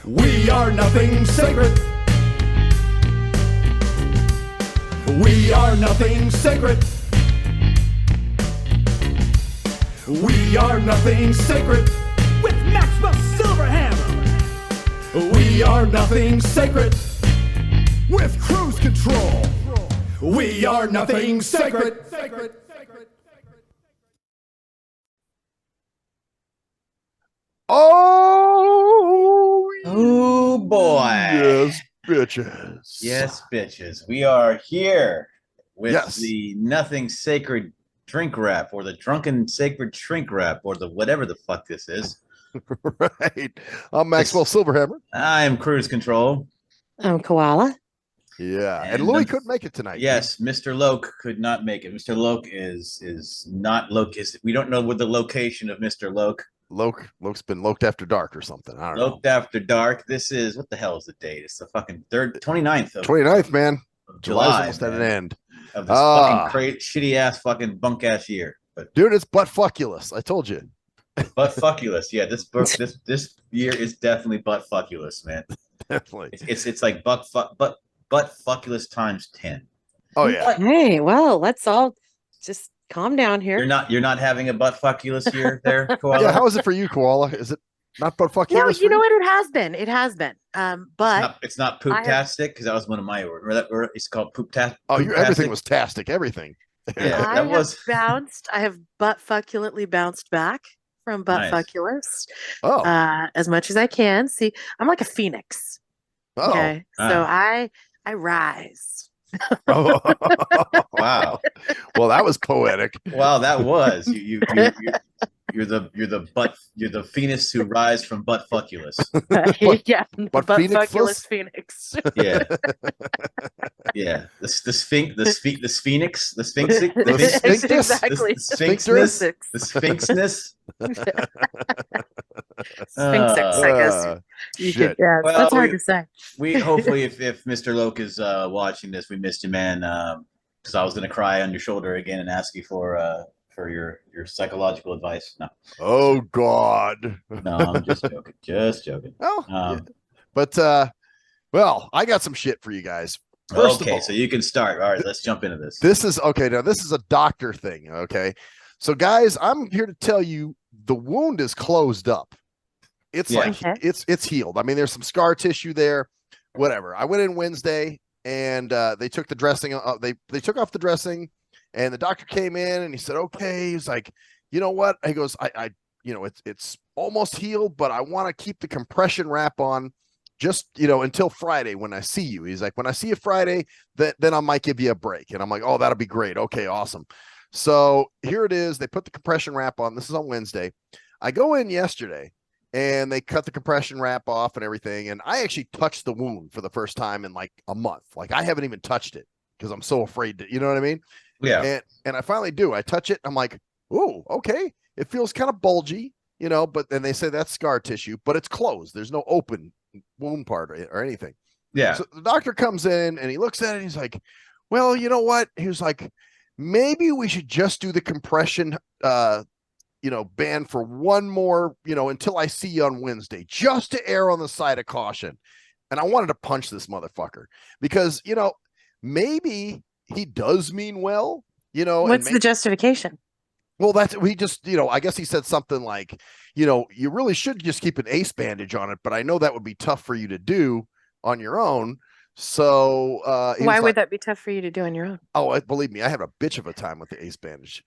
We are nothing sacred. We are nothing sacred. We are nothing sacred. With Maxwell Silverhammer. We are nothing sacred. With cruise control. We are nothing sacred. Oh boy. Yes, bitches. Yes, bitches. We are here with Yes. the nothing sacred drink wrap, or the drunken sacred shrink wrap, or the whatever the fuck this is. Right. I'm Maxwell Silverhammer. I am Cruise Control. I'm Koala. Yeah. And And Louie the- couldn't make it tonight. Yes, Mr. Loc could not make it. Mr. Loc is not locus. We don't know what the location of Mr. Loc. Loc's been loked after dark or something. I don't know. Loked after dark. This is, what the hell is the date? It's the fucking 29th of 29th, man. of July's July, almost at an man, end. of this fucking shitty ass fucking bunk ass year. But Dude, it's butt fuckulous. I told you. fuckulous. Yeah, this year is definitely butt fuckulous, man. Definitely. It's like butt fuckulous times 10. Oh, yeah. Hey, well, let's all just calm down here. You're not having a butt fuckulous year there, Koala? Yeah. How is it for you, Koala? Is it not butt fuckulous? No, for you know what? It has been. It has been. But It's not poop-tastic, because that was one of my words. Remember that word? It's called poop-tastic. Oh, everything was tastic. Everything. Yeah, I that have was. bounced. I have butt fucculently bounced back from butt Nice. fuckulous Oh. as much as I can. See, I'm like a phoenix. Oh. Okay, so I rise. Oh. Wow. Well, that was poetic. Wow, that was you're the phoenix who rise from butt fuckulous. Yeah, but butt phoenix-less? fuckulous phoenix. Yeah, yeah. The sphinx, the sphinx, the sphinx, The sphinctus? Exactly. the sphinxness, Sphinx. the sphinxness. Sphinxix, I guess. You could, Shit. yeah, Well, that's hard to say. We hopefully, if Mr. Loc is watching this, we missed you, man. Because I was gonna cry on your shoulder again and ask you for your psychological advice. Oh, God. No, I'm just joking. Just joking. Oh, Um, yeah. But, well, I got some shit for you guys. First of okay, all, so you can start. All right, let's jump into this. this is okay. Now, this is a doctor thing. Okay. So, guys, I'm here to tell you the wound is closed up. It's Yeah. like Okay. it's healed. I mean, there's some scar tissue there, whatever. I went in Wednesday and they took the dressing. They took off the dressing, and the doctor came in and he said, okay. He's like, you know what? He goes, I it's almost healed, but I want to keep the compression wrap on just, until Friday when I see you. He's like, when I see you Friday, then I might give you a break. And I'm like, oh, that'll be great. Okay, awesome. So here it is. They put the compression wrap on. This is on Wednesday. I go in yesterday and they cut the compression wrap off and everything. And I actually touched the wound for the first time in like a month. Like I haven't even touched it because I'm so afraid to, you know what I mean? Yeah. And I finally do. I touch it. I'm like, oh, okay. It feels kind of bulgy, but then they say that's scar tissue, but it's closed. There's no open wound part or anything. Yeah. So the doctor comes in and he looks at it and he's like, well, you know what? He was like, maybe we should just do the compression, band for one more, until I see you on Wednesday, just to err on the side of caution. And I wanted to punch this motherfucker because, maybe he does mean well, What's the justification? well, we just, I guess he said something like, you really should just keep an ace bandage on it, but I know that would be tough for you to do on your own. So he Why was would like, that be tough for you to do on your own? believe me, I have a bitch of a time with the ace bandage.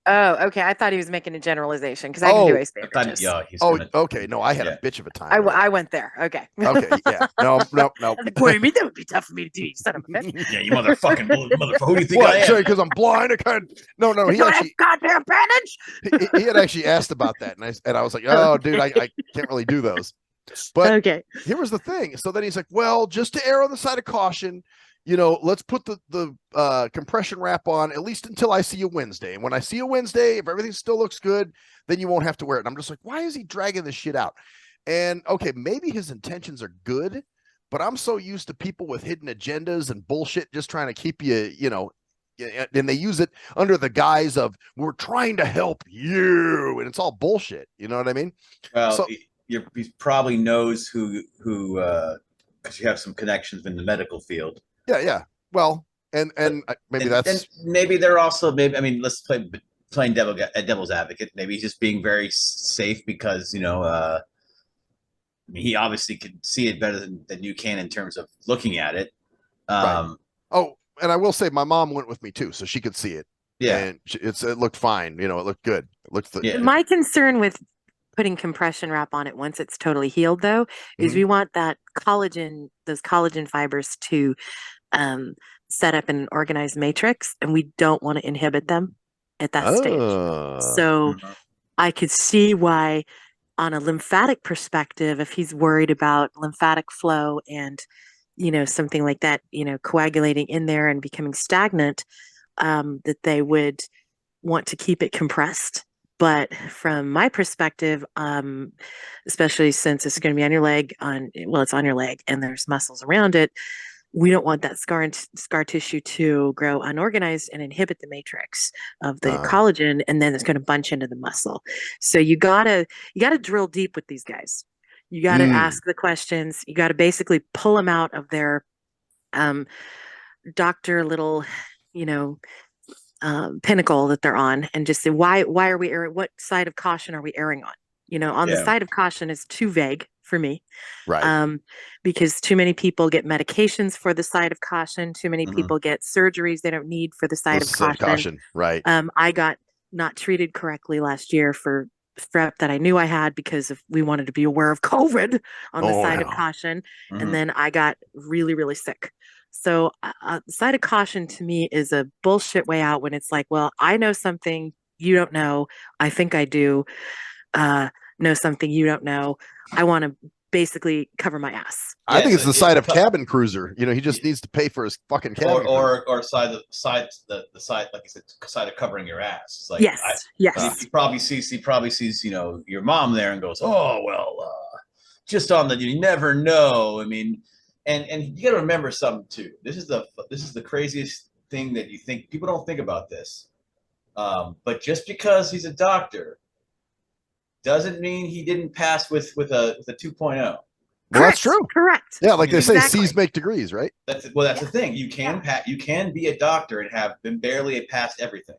Oh, okay. I thought he was making a generalization because I can do ace I thought, bandages. yeah, he's Oh, gonna, okay. No, I had Yeah. a bitch of a time. I, with it. I went there. Okay. Okay, yeah. No. What do you mean that would be tough for me to do, you son of a bitch? yeah, you motherfucking motherfucker. Who do you think I What? am? Sorry, because I'm blind. I can't. No. You He don't have actually, goddamn bandage? he had actually asked about that, and I was like, oh, dude, I can't really do those. But Okay. here was the thing. So then he's like, well, just to err on the side of caution, let's put the compression wrap on at least until I see you Wednesday. And when I see you Wednesday, if everything still looks good, then you won't have to wear it. And I'm just like, why is he dragging this shit out? And okay, maybe his intentions are good, but I'm so used to people with hidden agendas and bullshit just trying to keep you, and they use it under the guise of we're trying to help you, and it's all bullshit. You know what I mean? Well, So- he probably knows who because you have some connections in the medical field. Yeah. Well, and maybe that's maybe they're also maybe. I mean, let's playing devil's advocate. Maybe he's just being very safe because I mean, he obviously can see it better than you can in terms of looking at it. right. Oh, and I will say my mom went with me too, so she could see it. Yeah, and it looked fine. It looked good. It looked Yeah. My concern with putting compression wrap on it once it's totally healed, though, is we want those collagen fibers to set up an organized matrix, and we don't want to inhibit them at that stage. So I could see why, on a lymphatic perspective, if he's worried about lymphatic flow and something like that, coagulating in there and becoming stagnant, that they would want to keep it compressed. But from my perspective, especially since it's going to be on your leg, it's on your leg and there's muscles around it, we don't want that scar tissue to grow unorganized and inhibit the matrix of the collagen, and then it's going to bunch into the muscle. So you gotta drill deep with these guys. You got to ask the questions. You got to basically pull them out of their doctor little, pinnacle that they're on, and just say, why are we erring? What side of caution are we erring on? The side of caution is too vague for me, right? Because too many people get medications for the side of caution. Too many people get surgeries they don't need for the side of caution. Right. I got not treated correctly last year for strep that I knew I had because we wanted to be aware of COVID on the side of caution, and then I got really, really sick. So side of caution to me is a bullshit way out when it's like, well, I know something you don't know. I think I do know something you don't know. I want to basically cover my ass. I think it's the side of cabin cruiser. He just needs to pay for his fucking cabin or side the side like you said, side of covering your ass. It's like, yes. He probably sees your mom there and goes, oh well, just on the, you never know. I mean, and you got to remember something too. This is the craziest thing that you think people don't think about this. But just because he's a doctor doesn't mean he didn't pass with a 2.0. Well, that's true. Correct. Yeah, like they say, C's make degrees, right? That's the thing. You can be a doctor and have been barely past everything.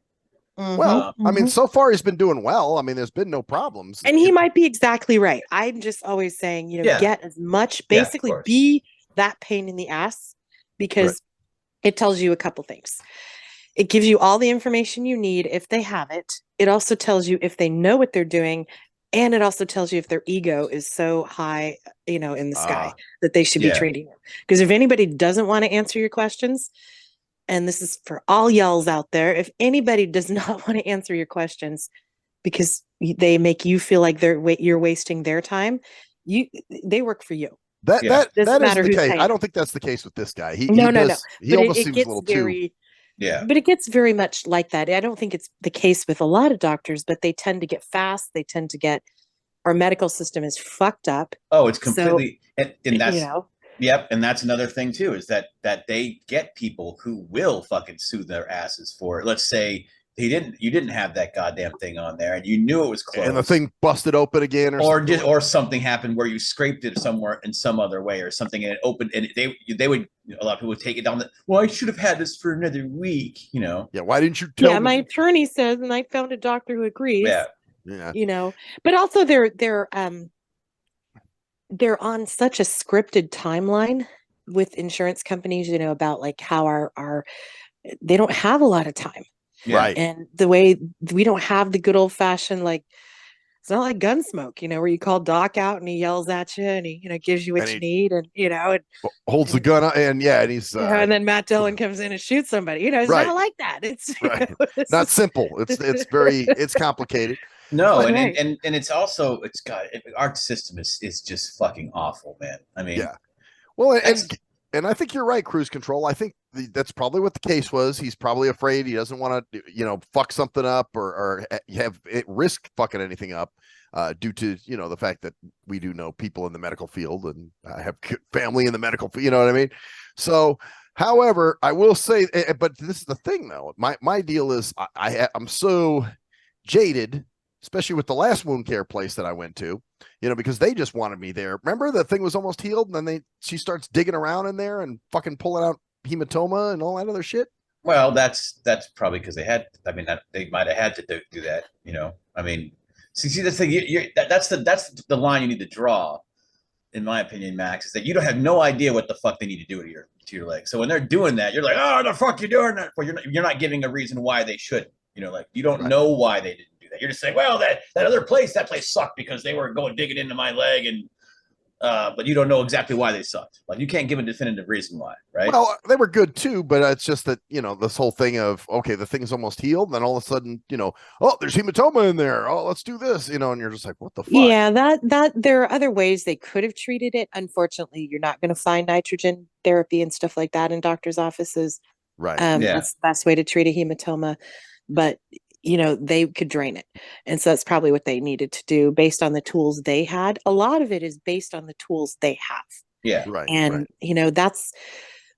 Well, I mean, so far he's been doing well. I mean, there's been no problems. And he might be exactly right. I'm just always saying, get as much, basically be that pain in the ass, because it tells you a couple things. It gives you all the information you need if they have it. It also tells you if they know what they're doing. And it also tells you if their ego is so high, in the sky that they should be treating them. Because if anybody doesn't want to answer your questions, and this is for all yells out there, if anybody does not want to answer your questions because they make you feel like you're wasting their time, they work for you. That is the case. I don't think that's the case with this guy. No. He almost seems a little too. Yeah. But it gets very much like that. I don't think it's the case with a lot of doctors, but they tend to get fast. They tend to get, our medical system is fucked up. Oh, it's completely, and that's, yep. And that's another thing too, is that they get people who will fucking sue their asses for it. Let's say you didn't have that goddamn thing on there and you knew it was closed. And the thing busted open again or something happened where you scraped it somewhere in some other way or something and it opened, and they would, a lot of people would take it down well, I should have had this for another week, Yeah, why didn't you tell me? My attorney says, and I found a doctor who agrees. Yeah. But also they're on such a scripted timeline with insurance companies, about like how our they don't have a lot of time. Right. And the way we don't have the good old fashioned, like, it's not like Gunsmoke, where you call Doc out and he yells at you and he, gives you what you need and, holds the gun up and he's and then Matt Dillon comes in and shoots somebody, it's not like that. It's it's not simple. It's very, it's complicated. No. And it's also, our system is just fucking awful, man. I mean, well, and I think you're right, cruise control. I think that's probably what the case was. He's probably afraid. He doesn't want to, fuck something up or have it risk fucking anything up due to, the fact that we do know people in the medical field and I have family in the medical field. You know what I mean? So, however, I will say, but this is the thing though. My deal is I'm so jaded especially with the last wound care place that I went to, because they just wanted me there. Remember, the thing was almost healed, and then she starts digging around in there and fucking pulling out hematoma and all that other shit. Well, that's probably because they had. I mean, they might have had to do that. I mean, see the thing. That's the line you need to draw, in my opinion, Max, is that you don't have no idea what the fuck they need to do to your leg. So when they're doing that, you're like, oh, the fuck you doing that? Well, you're not giving a reason why they shouldn't. Like you don't know why they didn't do that. You're just saying, well, that place sucked because they were going digging into my leg, and but you don't know exactly why they sucked. Like you can't give a definitive reason why, right? Well, they were good too, but it's just that this whole thing of, okay, the thing's almost healed, then all of a sudden, oh, there's hematoma in there. Oh, let's do this, and you're just like, what the fuck? Yeah, that there are other ways they could have treated it. Unfortunately, you're not going to find nitrogen therapy and stuff like that in doctors' offices. Right. That's the best way to treat a hematoma, but they could drain it. And so that's probably what they needed to do based on the tools they had. A lot of it is based on the tools they have. Yeah. Right. And, that's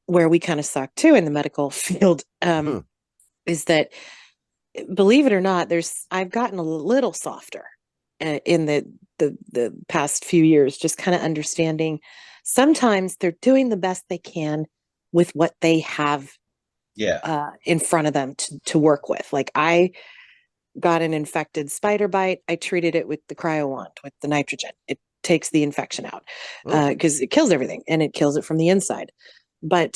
where we kind of suck too in the medical field, is that, believe it or not, I've gotten a little softer in the past few years, just kind of understanding sometimes they're doing the best they can with what they have in front of them to work with. Like I got an infected spider bite. I treated it with the cryo wand, with the nitrogen. It takes the infection out because it kills everything and it kills it from the inside. But,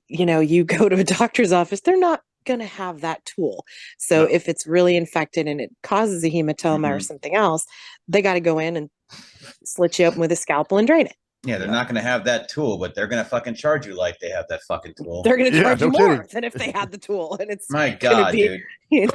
you go to a doctor's office, they're not going to have that tool. So if it's really infected and it causes a hematoma or something else, they got to go in and slit you open with a scalpel and drain it. Yeah, they're not going to have that tool, but they're going to fucking charge you like they have that fucking tool. They're going to charge you more than if they had the tool, and it's my God, dude. And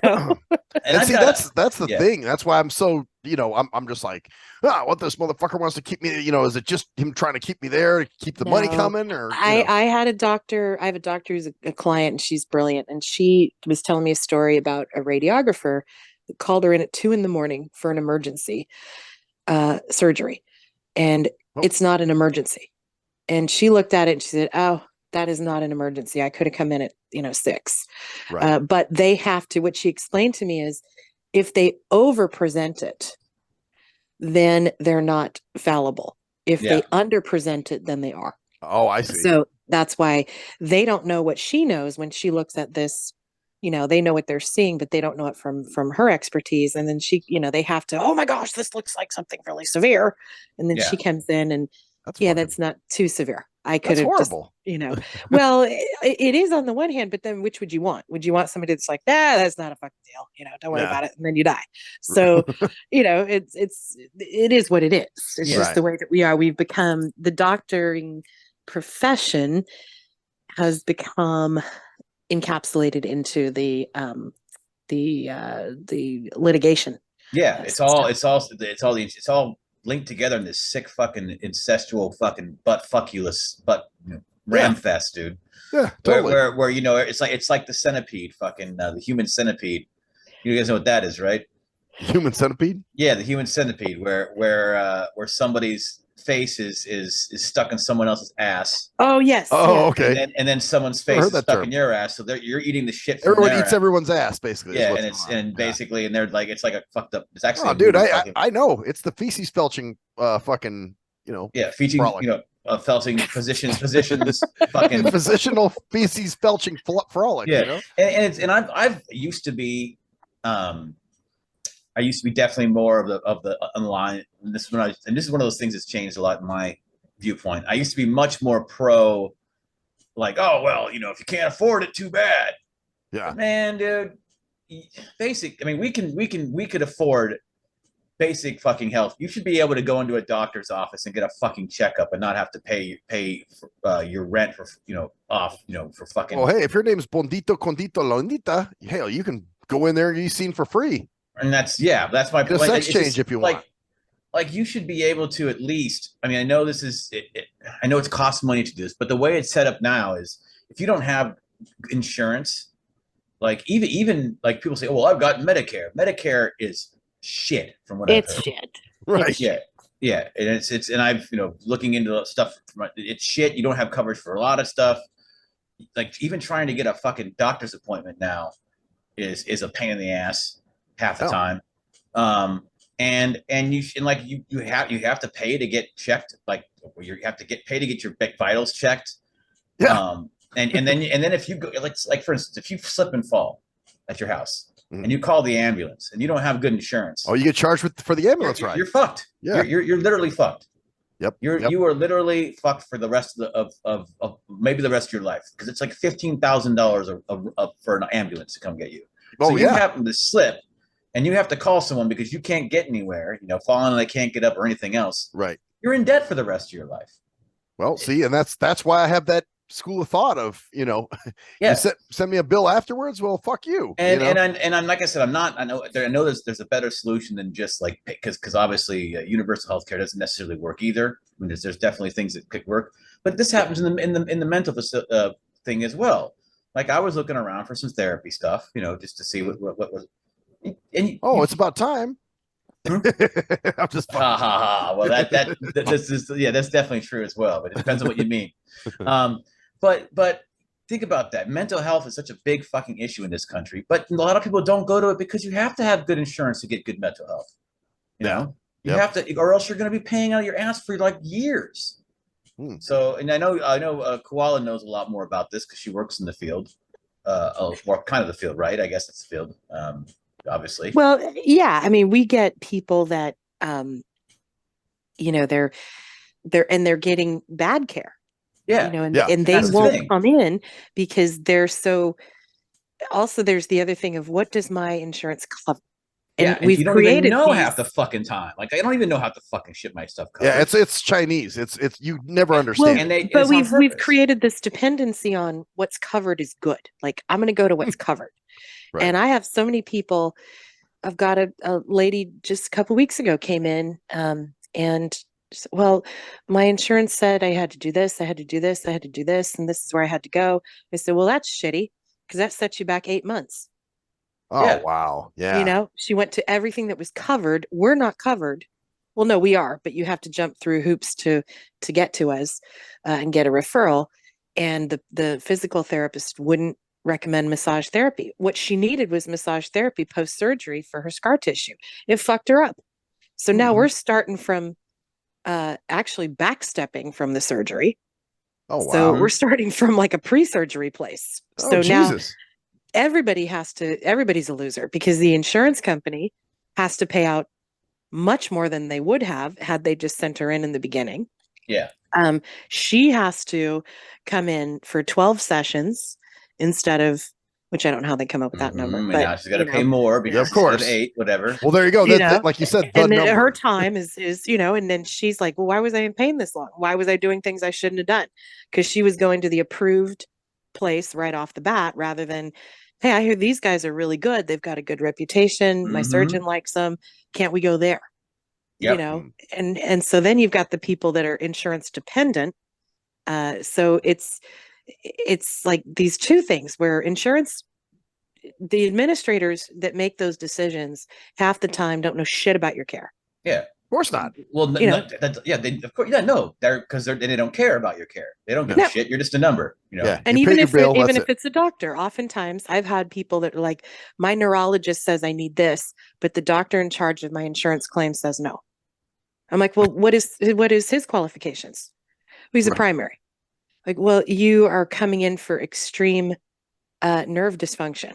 see, that's the thing. That's why I'm so I'm just like, what this motherfucker wants to keep me. Is it just him trying to keep me there to keep the money coming? Or I had a doctor. I have a doctor who's a client, and she's brilliant. And she was telling me a story about a radiographer that called her in at 2 a.m. for an emergency surgery, and it's not an emergency. And she looked at it and she said, oh, that is not an emergency. I could have come in at 6. Right. But they have to, what she explained to me is if they over present it, then they're not fallible. If they under present it, then they are. Oh, I see. So that's why they don't know what she knows when she looks at this. They know what they're seeing, but they don't know it from her expertise. And then she, they have to, oh my gosh, this looks like something really severe. And then she comes in and that's not too severe. I could have horrible. Well, it is on the one hand, but then which would you want? Would you want somebody that's like, that's not a fucking deal. Don't worry about it. And then you die. So, it is what it is. It's just the way that we are. We've become, the doctoring profession has become encapsulated into the litigation. Yeah, it's all linked together in this sick fucking incestual fucking ram fest, dude. Yeah, totally. Where it's like the centipede, fucking the human centipede. You guys know what that is, right? Human centipede? Yeah, the human centipede, where somebody's face is stuck in someone else's ass. Oh yes. Oh, okay. And then someone's face is stuck in your ass, so you're eating the shit. Everyone eats everyone's ass, basically. Yeah, and basically, and they're like, it's like a fucked up. It's actually, dude, I know it's the feces felching, fucking, feces, felching positions, fucking positional feces felching frolic. Yeah, and I've used to be, I used to be definitely more of the online. And this is one of those things that's changed a lot in my viewpoint. I used to be much more pro, like, oh well, if you can't afford it, too bad. Yeah, but man, dude. Basic. I mean, we could afford basic fucking health. You should be able to go into a doctor's office and get a fucking checkup and not have to pay your rent for for fucking. Well, hey, if your name's Bondito Condito Londita, hell, you can go in there and be seen for free. And that's my point. Sex change if you want. Like you should be able to at least. I mean, I know this is. I know it's cost money to do this, but the way it's set up now is if you don't have insurance, like even like people say, oh, well, I've got Medicare. Medicare is shit from what I've heard. Shit. Right. Yeah, and it's and I've looking into stuff. It's shit. You don't have coverage for a lot of stuff. Like even trying to get a fucking doctor's appointment now is a pain in the ass half the time. You have to pay to get checked, like you have to pay to get your vitals checked. Yeah. And then if you go, like for instance, if you slip and fall at your house and you call the ambulance and you don't have good insurance, Oh, you get charged for the ambulance ride. You're fucked. Yeah. You're literally fucked. Yep. You are literally fucked for the rest of maybe the rest of your life, because it's like $15,000 for an ambulance to come get you. So you happen to slip and you have to call someone because you can't get anywhere, falling and they can't get up or anything else. Right. You're in debt for the rest of your life. Well, see, and that's why I have that school of thought of, you send me a bill afterwards. Well, fuck you. And I'm like I said, I know there's a better solution than just like, because obviously universal healthcare doesn't necessarily work either. I mean, there's definitely things that could work, but this happens in the mental thing as well. Like I was looking around for some therapy stuff, just to see what was. It's about time. I'm just well that's definitely true as well, but it depends on what you mean. But think about that. Mental health is such a big fucking issue in this country, but a lot of people don't go to it because you have to have good insurance to get good mental health. You have to, or else you're going to be paying out your ass for like years. So, and I know Koala knows a lot more about this because she works in the field, or kind of the field, right? I guess it's the field. Obviously. Well, yeah. I mean, we get people that, they're getting bad care. Yeah. And they won't come in because they're so. Also, there's the other thing of, what does my insurance cover? And we've you don't created even know these. half the fucking time. Like I don't even know how to fucking shit my stuff covers. Yeah, it's Chinese. It's you never understand. But we've created this dependency on what's covered is good. Like I'm going to go to what's covered. Right. And I have so many people. I've got a lady just a couple weeks ago came in and well, my insurance said I had to do this, I had to do this, I had to do this, and this is where I had to go. I said, well, that's shitty because that sets you back 8 months. Oh, yeah. Wow. Yeah. She went to everything that was covered. We're not covered. Well, no, we are, but you have to jump through hoops to get to us and get a referral. And the physical therapist wouldn't recommend massage therapy. What she needed was massage therapy post-surgery for her scar tissue. It fucked her up. So now we're starting from actually backstepping from the surgery. Oh, wow. So we're starting from like a pre-surgery place. So now everybody's a loser because the insurance company has to pay out much more than they would have had they just sent her in the beginning. Yeah. She has to come in for 12 sessions instead of, which I don't know how they come up with that number. But now she's got to pay more because of course 8, whatever. Well, there you go. That, like you said, and then her time is and then she's like, well, why was I in pain this long? Why was I doing things I shouldn't have done? Because she was going to the approved place right off the bat rather than, hey, I hear these guys are really good. They've got a good reputation. My surgeon likes them. Can't we go there? Yep. And so then you've got the people that are insurance dependent. So it's like these two things where the administrators that make those decisions half the time don't know shit about your care. Yeah. Of course not. Well, they of course, they're because they don't care about your care. They don't give a shit. You're just a number, Yeah. And even if it's a doctor, oftentimes I've had people that are like, my neurologist says I need this, but the doctor in charge of my insurance claim says no. I'm like, well, what is his qualifications? He's a primary. Like, well, you are coming in for extreme nerve dysfunction.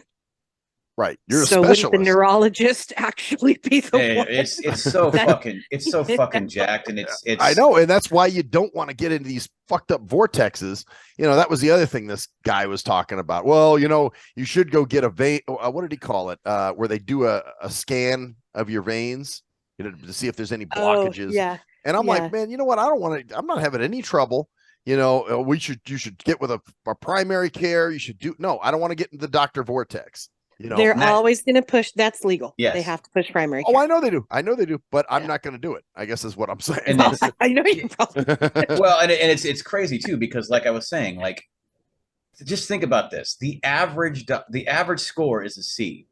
Right. You're a specialist. Wouldn't the neurologist actually be the one? It's so fucking jacked, and it's I know, and that's why you don't want to get into these fucked up vortexes. That was the other thing this guy was talking about. Well, you should go get a vein. What did he call it? Where they do a scan of your veins, to see if there's any blockages. Oh, yeah. And I'm like, man, you know what? I don't want to. I'm not having any trouble. You should get with a primary care. You should do. No, I don't want to get into the doctor vortex. They're always going to push. That's legal. Yes. They have to push primary care. Oh, I know they do. But I'm not going to do it, I guess is what I'm saying. And I know you probably. Well, and it's crazy too, because like I was saying, like, just think about this. The average score is a C.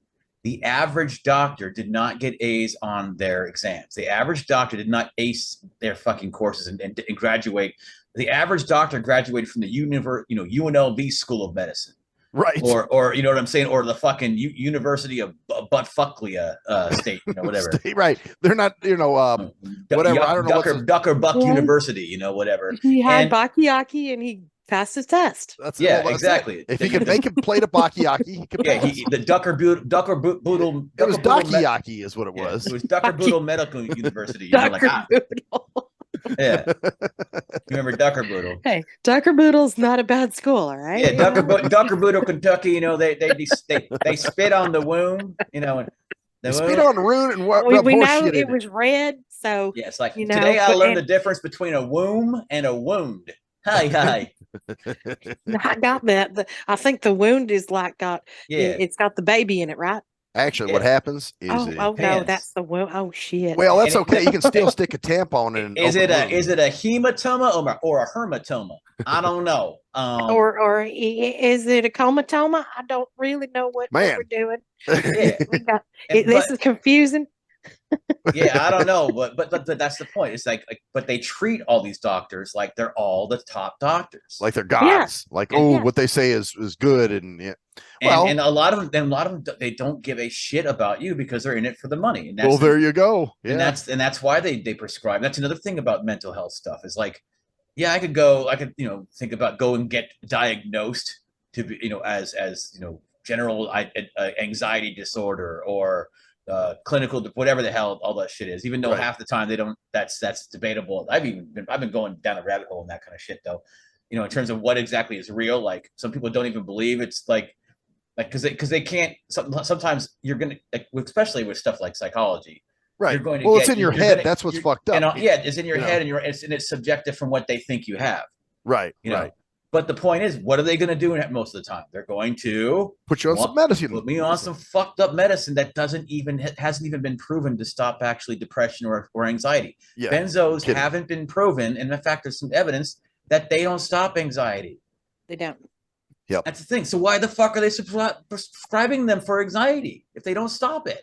The average doctor did not get A's on their exams. The average doctor did not ace their fucking courses and graduate. The average doctor graduated from the UNLV School of Medicine. Right. or you know what I'm saying, or the fucking University of Buttfucklia state, you know, whatever. Right. They're not, whatever. I don't know Ducker Buck Yeah. University, you know, whatever. He had And Bakiyaki and he passed his test. that's yeah, that's exactly. it. If he could make a plate of bakiyaki, he could. Yeah, the Ducker Boodle. It was Dakiyaki, is what it was. It was Ducker Boodle Medical University. You know, like, Boodle. yeah. You remember Ducker Boodle? Hey, Ducker Boodle's not a bad school, all right? Yeah, Ducker Boodle, Kentucky. You know, they spit on the womb. You know, They spit on the rune and what? we know it was red, so yeah, it's like you know, today I learned the difference between a womb and a wound. Hi. I got that. I think the wound is like it's got the baby in it, right? Actually, what happens is no, that's the wound. Oh shit. Well, that's okay. You can still stick a tampon in. Is it a hematoma or a hermatoma? I don't know. Or is it a comatoma? I don't really know what we're doing. Yeah. This is confusing. Yeah, I don't know, but that's the point. It's like, but they treat all these doctors like they're all the top doctors, like they're gods. Yeah. Like, what they say is good, and yeah. Well, and a lot of them, they don't give a shit about you because they're in it for the money. And that's there you go. Yeah. And that's why they prescribe. That's another thing about mental health stuff is like, yeah, I could think about go and get diagnosed to be, you know, as you know, general anxiety disorder or clinical, whatever the hell all that shit is, even though half the time they don't, that's debatable. I've been going down a rabbit hole in that kind of shit though, you know, in terms of what exactly is real. Like some people don't even believe it's like because they can't, sometimes you're gonna, like, especially with stuff like psychology, right? You're going to it's in your head. That's what's fucked up. And, it's in your head, and it's subjective from what they think you have, right? You know? But the point is, what are they going to do most of the time? They're going to put you on some medicine. Put me on some fucked up medicine that hasn't even been proven to stop actually depression or anxiety. Yeah. Benzos haven't been proven, and in fact, there's some evidence that they don't stop anxiety. They don't. Yep. That's the thing. So why the fuck are they prescribing them for anxiety if they don't stop it?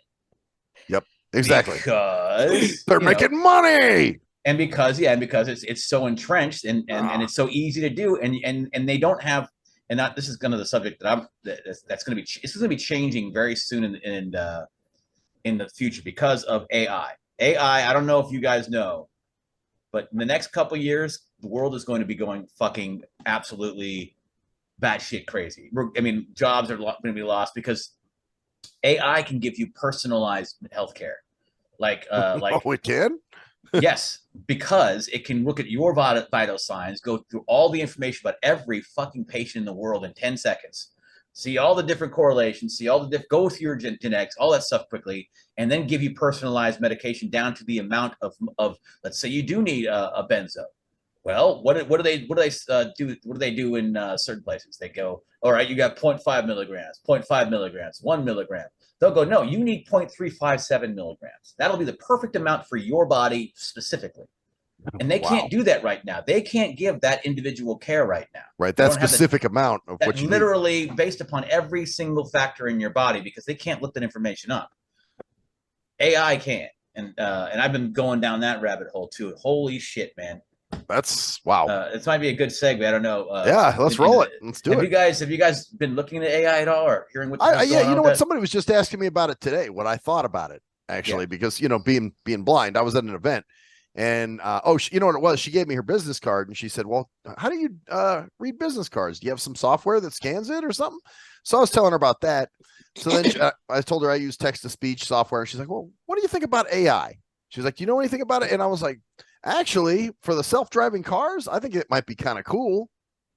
Yep. Exactly. Because they're making money. And because it's so entrenched and it's so easy to do, and they don't have, and that this is kind of the subject that's going to be changing very soon in the future because of AI. I don't know if you guys know, but in the next couple of years, the world is going to be going fucking absolutely batshit crazy. I mean, jobs are going to be lost because AI can give you personalized healthcare. Like oh, it can. Yes, because it can look at your vital signs, go through all the information about every fucking patient in the world in 10 seconds, see all the different correlations, see all the go through your genetics, all that stuff quickly, and then give you personalized medication down to the amount of let's say you do need a benzo. Well, what do they do? What do they do in certain places? They go, all right, you got 0.5 milligrams, 0.5 milligrams, 1 milligram. They'll go, no, you need 0.357 milligrams. That'll be the perfect amount for your body specifically. And they can't do that right now. They can't give that individual care right now. Right, that specific amount of what you literally need. Based upon every single factor in your body, because they can't look that information up. AI can. And I've been going down that rabbit hole too. Holy shit, man. That's wow. This might be a good segue. I don't know. Yeah, let's roll it. Let's do it. Have you guys been looking at AI at all, or hearing what? Yeah, you know what? Somebody was just asking me about it today. What I thought about it actually, because being blind, I was at an event, and you know what it was? She gave me her business card, and she said, "Well, how do you read business cards? Do you have some software that scans it or something?" So I was telling her about that. So then I told her I use text to speech software, and she's like, "Well, what do you think about AI?" She's like, "Do you know anything about it?" And I was like, actually, for the self-driving cars, I think it might be kind of cool,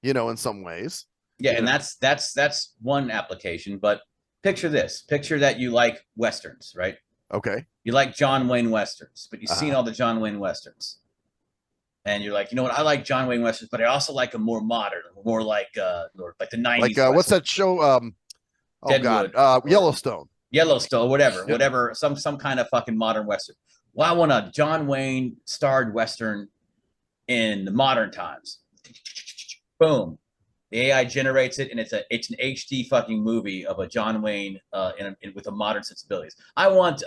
in some ways. Yeah, and that's one application. But picture this: picture that you like westerns, right? Okay. You like John Wayne westerns, but you've seen all the John Wayne westerns, and you're like, you know what? I like John Wayne westerns, but I also like a more modern, more like the '90s. Like what's that show? Deadwood, Yellowstone. Yellowstone, whatever, some kind of fucking modern western. Well, I want a John Wayne starred western in the modern times. Boom, the AI generates it, and it's an HD fucking movie of a John Wayne with a modern sensibilities. I want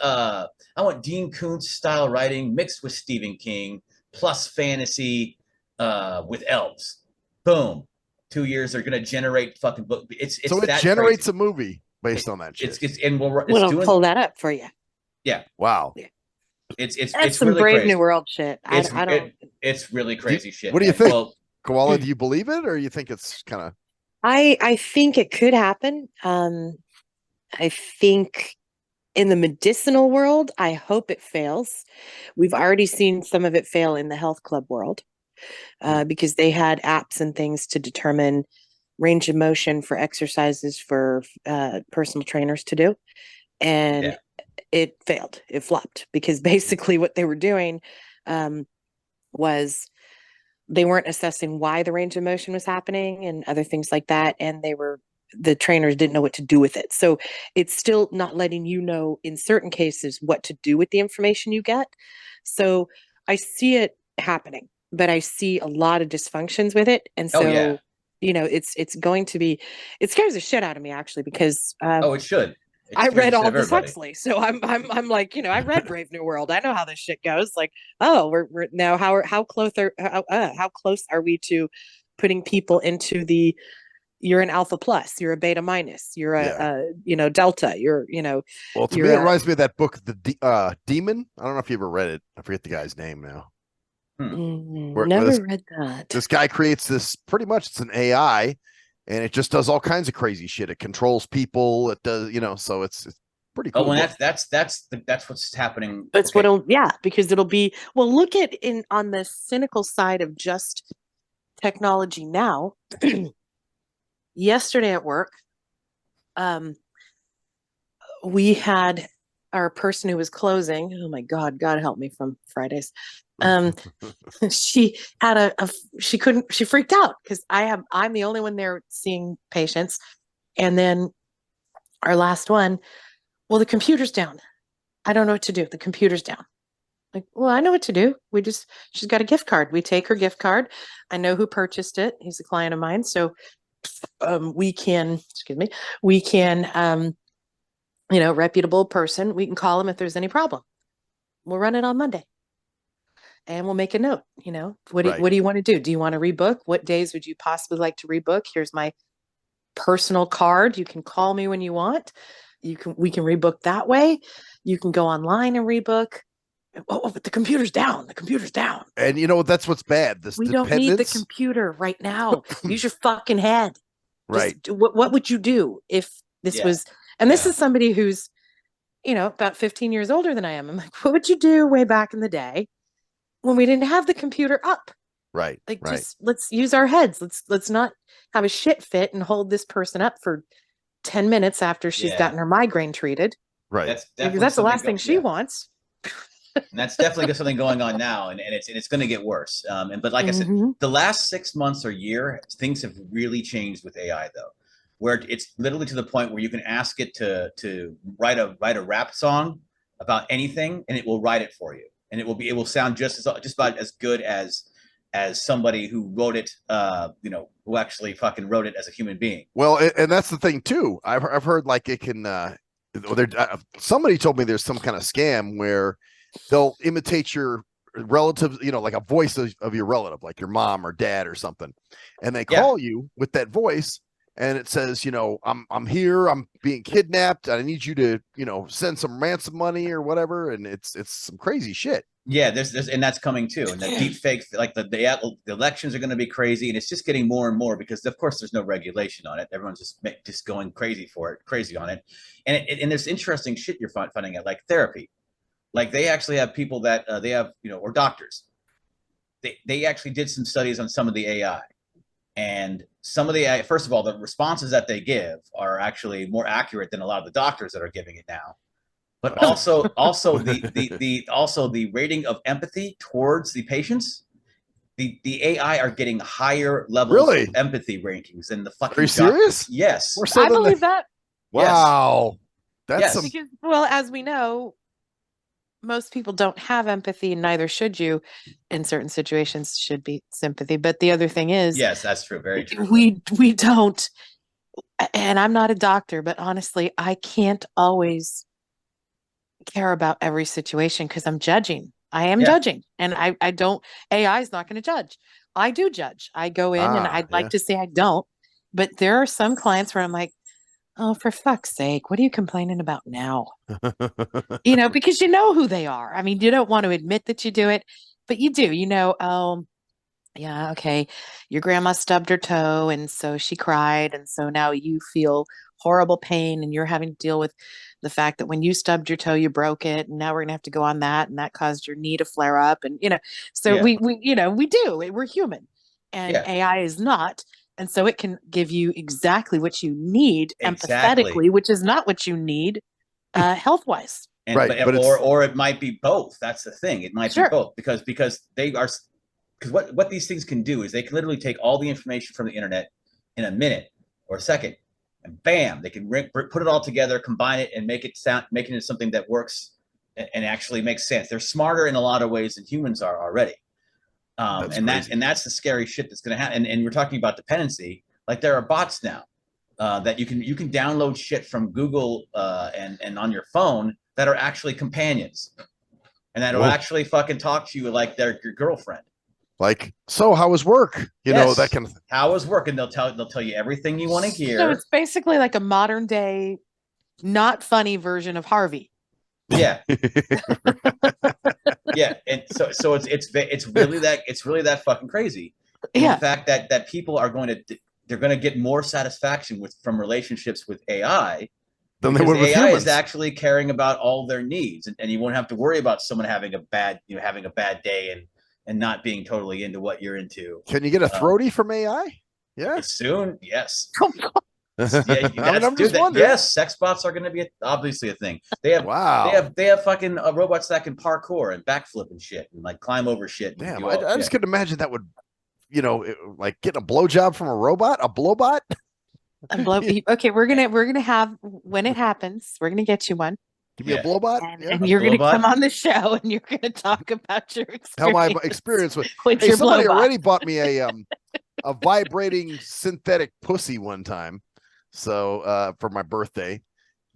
Dean Koontz style writing mixed with Stephen King plus fantasy with elves. Boom, 2 years they're going to generate fucking book. It's so it that generates crazy. a movie based on that shit. It's and we'll We'll doing, pull that up for you. Yeah. Wow. That's some really Brave crazy. New World shit. I don't. It's really crazy shit. What do you think? Well, Koala, do you believe it, or you think it's kind of? I think it could happen. I think in the medicinal world, I hope it fails. We've already seen some of it fail in the health club world because they had apps and things to determine range of motion for exercises for personal trainers to do. And it failed. It flopped because basically what they were doing was they weren't assessing why the range of motion was happening and other things like that. And the trainers didn't know what to do with it. So it's still not letting you know in certain cases what to do with the information you get. So I see it happening, but I see a lot of dysfunctions with it. And so, it's going to be, it scares the shit out of me actually, because it should. I read Aldous Huxley, so I'm like, I read Brave New World. I know how this shit goes. Like, we're now how close are we to putting people into the you're an alpha plus, you're a beta minus, you're a delta, Well, to me, it reminds me of that book, The Demon. I don't know if you ever read it. I forget the guy's name now. Never read that. This guy creates this, pretty much it's an AI, and it just does all kinds of crazy shit. It controls people. It does, so it's pretty cool. Oh, and that's what's happening. That's because it'll be, well, look at on the cynical side of just technology now. Yesterday at work, we had our person who was closing. Oh my God help me from Fridays. She had she freaked out because I'm the only one there seeing patients. And then our last one, well, the computer's down. I don't know what to do. The computer's down. Like, well, I know what to do. She's got a gift card. We take her gift card. I know who purchased it. He's a client of mine. So we can, reputable person. We can call him if there's any problem. We'll run it on Monday. And we'll make a note, what do you want to do? Do you want to rebook? What days would you possibly like to rebook? Here's my personal card. You can call me when you want. We can rebook that way. You can go online and rebook. Oh, but the computer's down. The computer's down. And that's what's bad. This we don't need the computer right now. Use your fucking head. Right. What would you do if this was, and this is somebody who's, about 15 years older than I am. I'm like, what would you do way back in the day when we didn't have the computer up? Right. Like, just let's use our heads. Let's not have a shit fit and hold this person up for 10 minutes after she's gotten her migraine treated. Right. That's the last thing she wants. And that's definitely something going on now, and it's going to get worse. But like I said, the last 6 months or year, things have really changed with AI, though, where it's literally to the point where you can ask it to write a rap song about anything, and it will write it for you, and it will sound just about as good as somebody who wrote it, who actually fucking wrote it as a human being. Well, and that's the thing too. I've heard like it can. Somebody told me there's some kind of scam where they'll imitate your relative, like a voice of your relative, like your mom or dad or something, and they call you with that voice, and it says, I'm here, I'm being kidnapped, I need you to, send some ransom money or whatever, and it's some crazy shit. Yeah, there's and that's coming too, and the deep fake, like the elections are going to be crazy, and it's just getting more and more because of course there's no regulation on it. Everyone's just going crazy on it, and there's interesting shit you're finding out, like therapy. Like they actually have people that they have, or doctors. They actually did some studies on some of the AI, and some of the AI, first of all, the responses that they give are actually more accurate than a lot of the doctors that are giving it now. But also the rating of empathy towards the patients, the AI are getting higher levels of empathy rankings than the fucking. Are you serious? Yes, I believe that. Wow, that's because, well, as we know, most people don't have empathy, and neither should you. In certain situations, should be sympathy. But the other thing is, yes, that's true. Very true. We don't. And I'm not a doctor, but honestly, I can't always care about every situation because I'm judging. I am Yeah. judging, and I don't. AI is not going to judge. I do judge. I go in, and I'd like to say I don't, but there are some clients where I'm like, oh, for fuck's sake, what are you complaining about now? Because you know who they are. I mean, you don't want to admit that you do it, but you do. Oh, yeah, okay. Your grandma stubbed her toe, and so she cried, and so now you feel horrible pain, and you're having to deal with the fact that when you stubbed your toe, you broke it, and now we're gonna have to go on that, and that caused your knee to flare up, and so Yeah. we do. We're human, and Yeah. AI is not, and so it can give you exactly what you need Exactly. empathetically, which is not what you need health wise. And, Right, but or it might be both. That's the thing. It might Sure. be both because they are, because what these things can do is they can literally take all the information from the internet in a minute or a second, and bam, they can put it all together, combine it, and make it into something that works and actually makes sense. They're smarter in a lot of ways than humans are already. That's the scary shit that's going to happen. And we're talking about dependency. Like there are bots now that you can download shit from Google and on your phone that are actually companions, and that will actually fucking talk to you like they're your girlfriend. Like, so how was work? Yes. That kind of thing. How was work, and they'll tell you everything you want to hear. So it's basically like a modern day, not funny version of Harvey. Yeah. Yeah, and so it's really that fucking crazy. And Yeah. the fact that people are going to get more satisfaction from relationships with AI Than they would with AI humans. is actually caring about all their needs, and you won't have to worry about someone having a bad day and not being totally into what you're into. Can you get a throaty from AI? Yeah. Soon, yes. Oh, God. I'm just wondering. Yes, sex bots are going to be obviously a thing. They have they have fucking robots that can parkour and backflip and shit and like climb over shit. Damn, I just couldn't imagine that would, like getting a blowjob from a robot, a blowbot. Okay, we're gonna have, when it happens, we're gonna get you one. Give me a blowbot, and you're gonna come on the show, and you're gonna talk about your experience. How my experience with your somebody blowbot. already bought me a vibrating synthetic pussy one time, so for my birthday,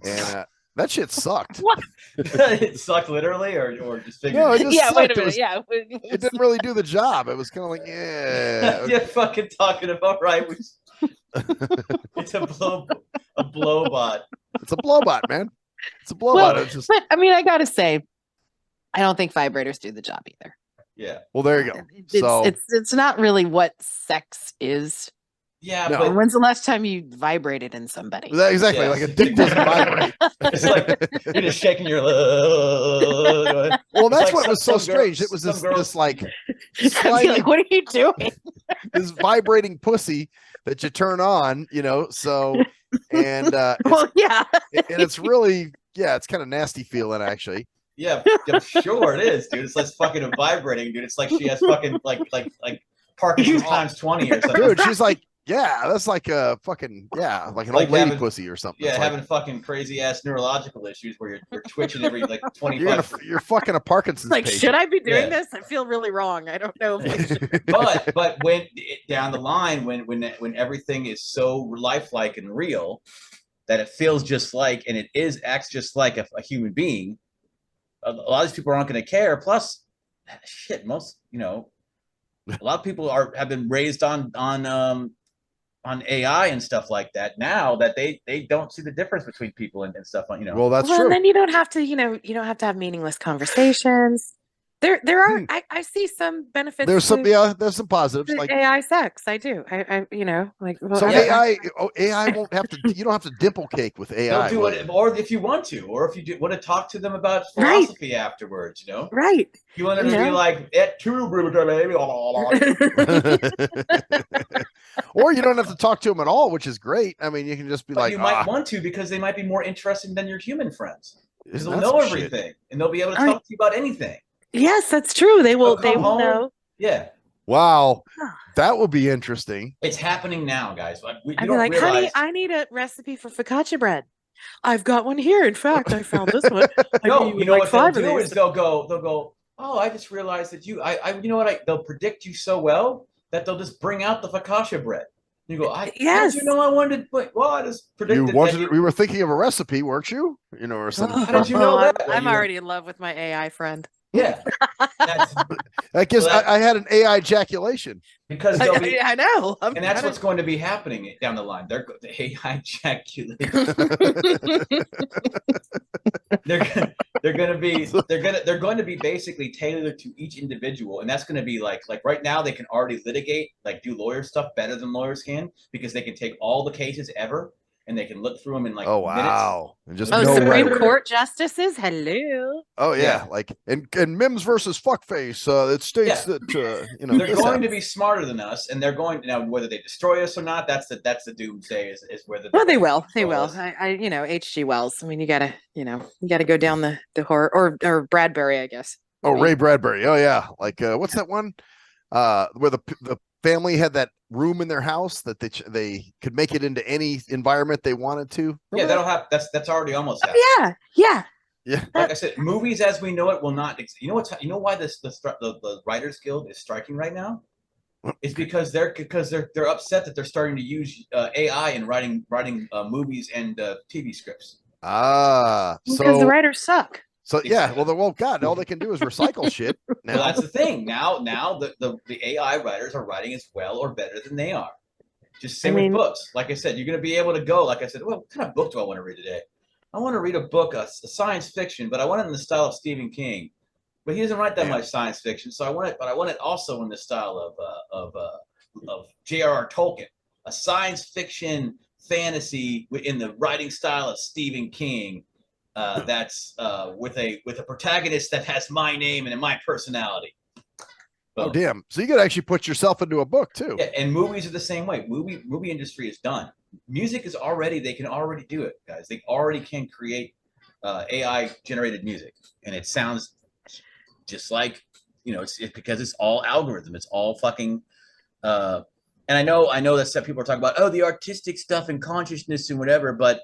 and that shit sucked. What? It sucked literally, or just figuratively? No, it just sucked. Wait a minute. It didn't really do the job. It was kind of like, yeah. You're fucking talking about right. It's a blowbot. It's a blowbot, man. It's a blowbot. Well, but I mean, I gotta say, I don't think vibrators do the job either. Yeah. Well, there you go. It's not really what sex is. Yeah. No. But When's the last time you vibrated in somebody? Exactly. Yeah. Like a dick doesn't vibrate. It's like you're just shaking your. Well, that's what was so strange. It was this like sliding, like, what are you doing? this vibrating pussy that you turn on, so and Well, yeah. and it's really, it's kind of nasty feeling actually. Yeah, I'm sure it is, dude. It's like fucking vibrating, dude. It's like she has fucking like Parkinson's times 20 or something. Dude, she's like, that's like a fucking like an old lady pussy or something. Yeah, it's having fucking crazy ass neurological issues where you're twitching every like 25. Like, you're fucking a Parkinson's Like, patient. should I be doing this? I feel really wrong. I don't know if I should. But when down the line, when everything is so lifelike and real that it feels just like, and it acts just like a human being, a lot of these people aren't going to care. Plus, shit, most a lot of people have been raised on AI and stuff like that. Now that they don't see the difference between people and stuff. Well, that's Well, true. and then you don't have to, you don't have to have meaningless conversations. There are. I see some benefits. There's some there's some positives to like AI sex. I do. Well, so AI won't have to. You don't have to dimple cake with AI. They'll do it, or if you want to, or if you want to talk to them about philosophy afterwards. Right. You want them to be like it too, baby. Or you don't have to talk to them at all, which is great. I mean, you can just be like, you might want to, because they might be more interesting than your human friends. Because they'll know everything and they'll be able to talk to you about anything. Yes, that's true. They will. They will know. Yeah. Wow, that would be interesting. It's happening now, guys. I'd be like, honey, I need a recipe for focaccia bread. I've got one here. In fact, I found this one. No, you know what they'll do is they'll go. Oh, I just realized that you know what? They'll predict you so well that they'll just bring out the focaccia bread. You go, yes. How did you know I wanted? Well, I just predicted. We were thinking of a recipe, weren't you? Or something. How did you know that? I'm already in love with my AI friend. Yeah, that's I guess Well, I had an AI ejaculation. because they'll be, I know. and that's what's going to be happening down the line. The AI ejaculate. They're going to be basically tailored to each individual, and that's going to be like right now they can already litigate, like do lawyer stuff better than lawyers can, because they can take all the cases ever and they can look through them in like minutes. Wow. And just Oh, know Supreme right. Court justices, hello. Oh yeah, Yeah. like and Mims versus fuckface. It states that they're this going to be smarter than us, and they're going to, now whether they destroy us or not. That's the doomsday is whether. Well, they will. They control will. us. H.G. Wells. I mean, you gotta go down the horror, or Bradbury, I guess. Oh, Ray Bradbury. Oh yeah, like what's that one? Where the family had that room in their house that they could make it into any environment they wanted to. Yeah, that'll happen. That's already almost happened. Yeah. Like I said, movies as we know it will not. You know why the Writers Guild is striking right now? It's because they're upset that they're starting to use AI in writing movies and TV scripts. So Because the writers suck. So yeah, well, God, all they can do is recycle shit. Now. Well, that's the thing. Now the AI writers are writing as well or better than they are. Just same with books. Like I said, you're going to be able to go. Like I said, well, what kind of book do I want to read today? I want to read a book, a science fiction, but I want it in the style of Stephen King. But he doesn't write that much science fiction, so I want it also in the style of J.R.R. Tolkien, a science fiction fantasy in the writing style of Stephen King. That's with a protagonist that has my name and my personality. Oh damn! So you could actually put yourself into a book too. Yeah, and movies are the same way. Movie industry is done. Music is they can already do it, guys. They already can create AI generated music, and it sounds just like it's because it's all algorithm. It's all fucking. And I know that stuff people are talking about. Oh, the artistic stuff and consciousness and whatever, but.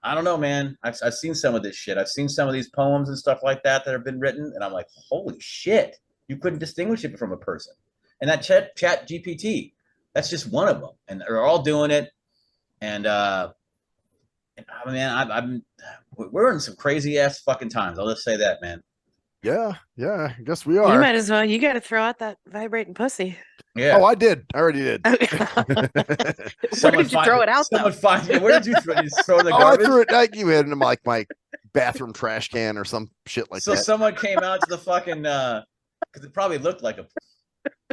I don't know, man. I've seen some of this shit. I've seen some of these poems and stuff like that have been written, and I'm like, holy shit! You couldn't distinguish it from a person. And that chat GPT, that's just one of them, and they're all doing it. And man, we're in some crazy ass fucking times. I'll just say that, man. Yeah, I guess we are. You might as well. You got to throw out that vibrating pussy. Yeah. Oh, I did. I already did. Where did you throw it out? Someone find it. Where did you throw it? You throw it in the garbage? I threw it. I gave it in like my bathroom trash can or some shit like that. So someone came out to the fucking because it probably looked like a.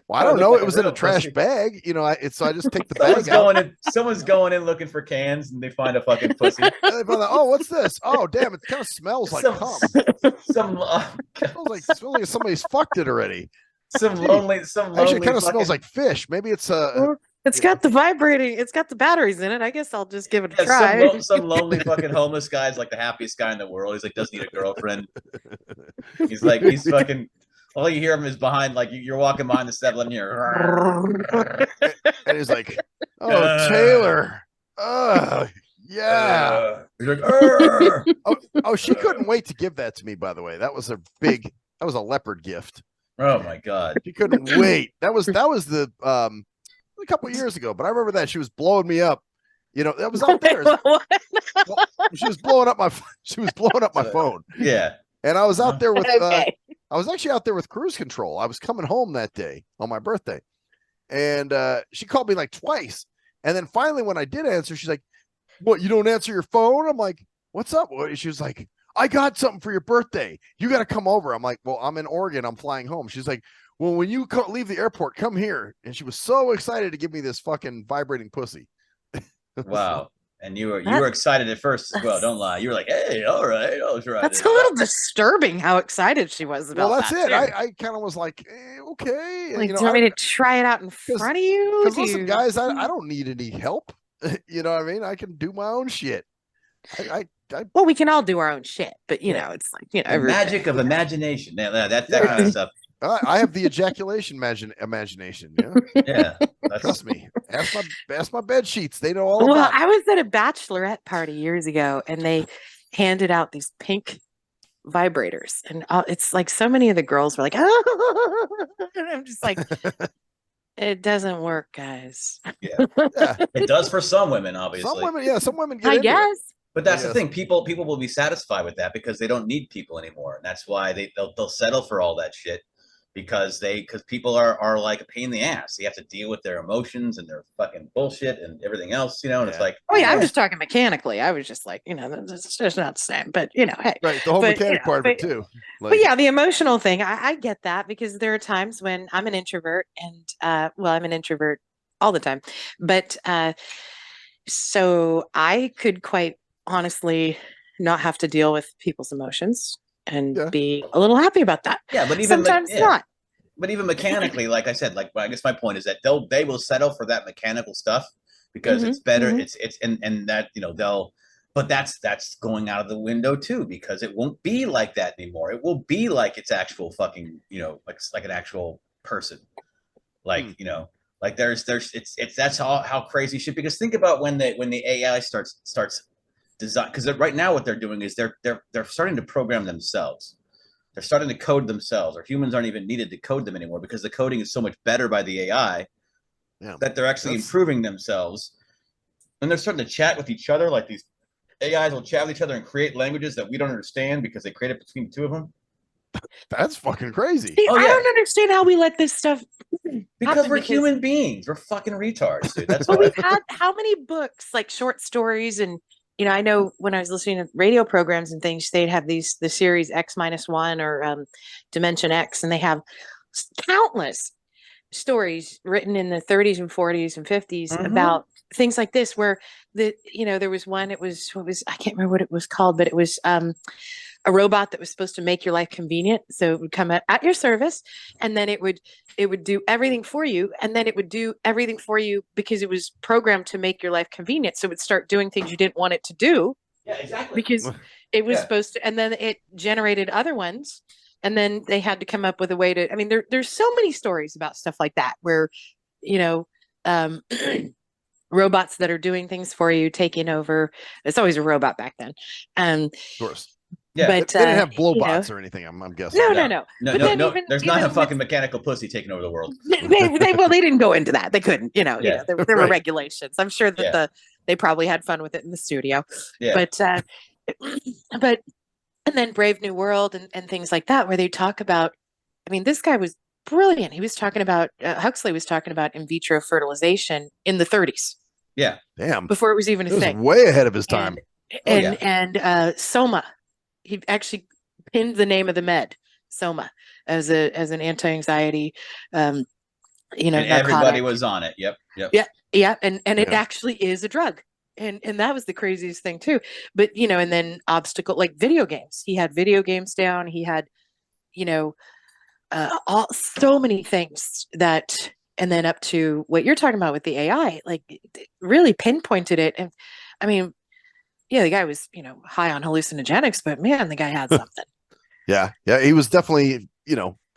Well, I don't know. It was in a trash bag. So I just take the bag out. Someone's going in looking for cans, and they find a fucking pussy. They find out, oh, what's this? Oh, damn! It kind of smells like cum. Smells like somebody's fucked it already. Some lonely. Actually, it kind of smells like fish. Maybe it's it's got the vibrating. It's got the batteries in it. I guess I'll just give it a try. Some lonely fucking homeless guy's like the happiest guy in the world. He's like doesn't need a girlfriend. He's fucking. All you hear him is behind, like you're walking behind the 7-Eleven here, and he's like, "Oh, Taylor, yeah." He's like, oh, she couldn't wait to give that to me. By the way, that was a leopard gift. Oh my god, she couldn't wait. That was the a couple of years ago, but I remember that she was blowing me up. That was out there. She was blowing up my phone. Yeah, and I was out there with. I was actually out there with cruise control. I was coming home that day on my birthday, and she called me like twice. And then finally, when I did answer, she's like, "What? You don't answer your phone?" I'm like, "What's up?" She was like, "I got something for your birthday. You got to come over." I'm like, "Well, I'm in Oregon. I'm flying home." She's like, "Well, when you leave the airport, come here." And she was so excited to give me this fucking vibrating pussy. Wow. And you were excited at first as well. Don't lie. You were like, "Hey, all right, I'll try." That's a little disturbing how excited she was about. Well, that's that, it. I kind of was like, okay. Like, do you want me to try it out in front of you? Because listen, guys, I don't need any help. You know what I mean? I can do my own shit. Well, we can all do our own shit, but it's like the magic of imagination. That kind of stuff. I have the ejaculation imagination. Yeah. Trust me. Ask my bed sheets. They know all about it. Well, I was at a bachelorette party years ago, and they handed out these pink vibrators, and it's like so many of the girls were like, "Oh," and I'm just like, it doesn't work, guys. Yeah. It does for some women, obviously. Some women get I into guess. But that's the thing. People will be satisfied with that because they don't need people anymore, and that's why they'll settle for all that shit because people are like a pain in the ass. They have to deal with their emotions and their fucking bullshit and everything else, and it's like, oh yeah, I'm just talking mechanically. I was just like, it's just not the same, but hey, right, the whole mechanic part of it too. But yeah, the emotional thing, I get that because there are times when I'm an introvert and I'm an introvert all the time, but so I could quite honestly not have to deal with people's emotions and be a little happy about that. Yeah, but even sometimes not. But even mechanically, like I said, I guess my point is that they will settle for that mechanical stuff because it's better. It's and that but that's going out of the window too because it won't be like that anymore. It will be like it's actual fucking like an actual person, like like there's it's that's how crazy shit. Because think about when the AI starts design, because right now what they're doing is they're starting to program themselves. They're starting to code themselves, or humans aren't even needed to code them anymore because the coding is so much better by the AI that they're actually improving themselves. And they're starting to chat with each other, like these AIs will chat with each other and create languages that we don't understand because they create it between the two of them. That's fucking crazy. See, I don't understand how we let this stuff because we're human beings. We're fucking retards, dude. That's but we've had how many books, like short stories, and I know when I was listening to radio programs and things, they'd have the series X-1 or Dimension X, and they have countless stories written in the 30s and 40s and 50s about things like this, where there was one, I can't remember what it was called, but it was a robot that was supposed to make your life convenient. So it would come at your service, and then it would do everything for you, and then it would do everything for you because it was programmed to make your life convenient. So it would start doing things you didn't want it to do. Yeah, exactly. Because it was supposed to, and then it generated other ones, and then they had to come up with a way to. I mean, there's so many stories about stuff like that where, robots that are doing things for you, taking over. It's always a robot back then. Of course. Yeah, but they didn't have blowbots or anything. I'm guessing. No. There's not a fucking mechanical pussy taking over the world. They didn't go into that. They couldn't. There were regulations. I'm sure that they probably had fun with it in the studio. Yeah. But and then Brave New World and things like that, where they talk about. I mean, this guy was brilliant. He was talking about Huxley was talking about in vitro fertilization in the 30s. Yeah, damn. Before it was even a thing. Way ahead of his time. And Soma. He actually pinned the name of the med, Soma, as an anti-anxiety. And everybody was on it. Yep. Yeah. And it actually is a drug, and that was the craziest thing too. But and then obstacle, like video games. He had video games down. He had, so many things that, and then up to what you're talking about with the AI, like really pinpointed it. And I mean. Yeah, the guy was, high on hallucinogenics, but man, the guy had something. Yeah, he was definitely,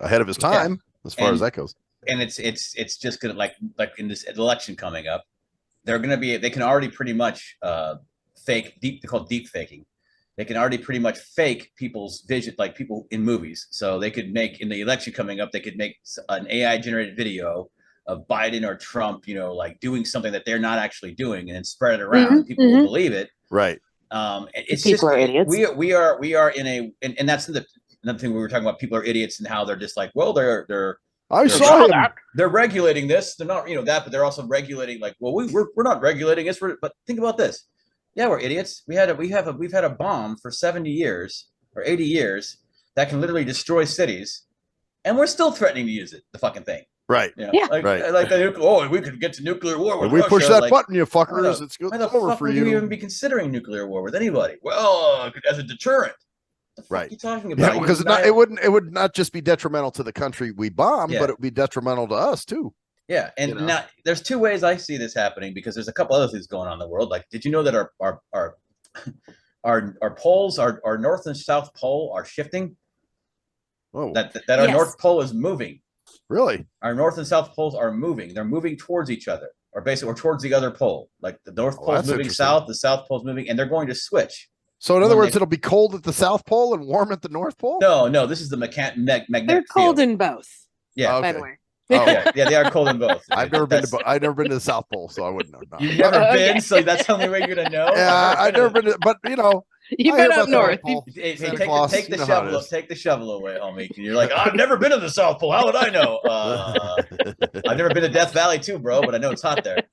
ahead of his time as far as that goes. And it's just gonna like in this election coming up, they can already pretty much fake they're called deep faking. They can already pretty much fake people's vision, like people in movies. So they could make in the election coming up, they could make an AI generated video of Biden or Trump, like doing something that they're not actually doing, and then spread it around. People will believe it. Right. It's people are idiots. We are in a, and that's another thing we were talking about. People are idiots and how they're just like, well, they're regulating this. They're not, that, but they're also regulating like, well, we're not regulating this. But think about this. Yeah, we're idiots. We've had a bomb for 70 years or 80 years that can literally destroy cities, and we're still threatening to use it. The fucking thing. Right. Yeah. Like we could get to nuclear war with we Russia. Push that button, you fuckers. It's why the over fuck for would you. you even be considering nuclear war with anybody? Well, as a deterrent. What the fuck are you talking about? Yeah, because it would not just be detrimental to the country we bomb, but it would be detrimental to us too. Yeah, and now there's two ways I see this happening because there's a couple other things going on in the world. Like, did you know that our poles, our north and south pole, are shifting? Oh, that our north pole is moving. Really? Our north and south poles are moving. They're moving towards each other, or basically, or towards the other pole. Like the north pole is moving south, the south pole is moving, and they're going to switch. So in other words, it'll be cold at the South Pole and warm at the North Pole? No, this is the magnetic They're cold in both. Yeah. By the way. Oh, Yeah, they are cold in both. I've never been to the South Pole, so I wouldn't know. No. You've never Okay. been, so that's the only way you're gonna know. Yeah, I've never been to, but you know, You've I hear been up about the North north. Pole. Hey, Santa take Claus, take the you know how it shovel. is. Take the shovel away, homie. And you're like, I've never been to the South Pole. How would I know? I've never been to Death Valley too, bro, but I know it's hot there.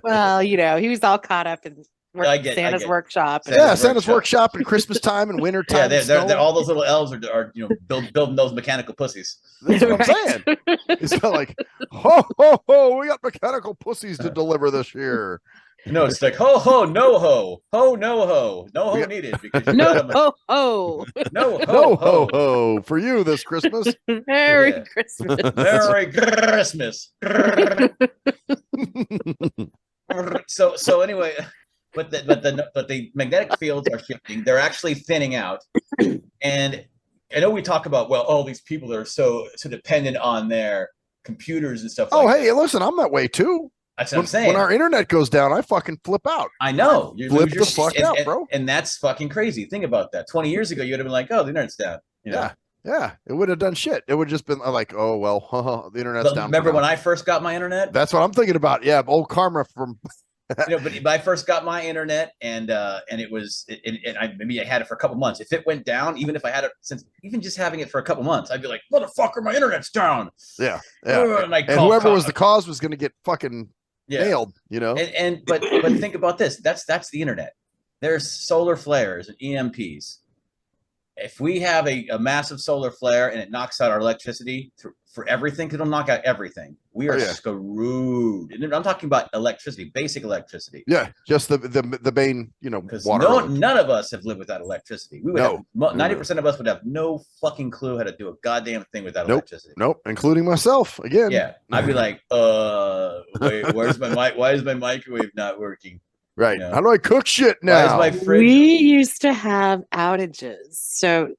Well, he was all caught up in Santa's workshop. Santa's workshop and Christmas time and winter time. Yeah, they're all those little elves are building those mechanical pussies. That's what I'm saying. It's not like, ho ho ho, we got mechanical pussies to deliver this year. No, it's like ho ho no ho no ho needed because you No got ho ho. no No ho ho for you this Christmas. Merry Christmas. Merry Christmas. So anyway, but the magnetic fields are shifting. They're actually thinning out, and I know we talk about all these people that are so dependent on their computers and stuff. Oh, like hey, that. listen, I'm that way too. That's what I'm saying. When our internet goes down, I fucking flip out. I know. You flip lose your the fuck out, bro. And that's fucking crazy. Think about that. 20 years ago, you would have been like, "Oh, the internet's down." Yeah, it would have done shit. It would have just been like, oh well, the internet's down. Remember when I first got my internet? That's what I'm thinking about. Yeah, old karma from. But I first got my internet, and it was, maybe I had it for a couple months. If it went down, even if I had it even just having it for a couple months, I'd be like, "Motherfucker, my internet's down." Yeah. And whoever was the cause was going to get fucking nailed. But think about this. That's the internet. There's solar flares and EMPs. If we have a massive solar flare and it knocks out our electricity for everything, because it'll knock out everything, we are screwed. And I'm talking about electricity, basic electricity. Yeah, just the main, water. None of us have lived without electricity. We would have 90% of us would have no fucking clue how to do a goddamn thing without electricity. Nope, including myself again. Yeah, I'd be like, wait, where's my mic? Why is my microwave not working? Right. How do I cook shit now? Why is my fridge? We used to have outages. So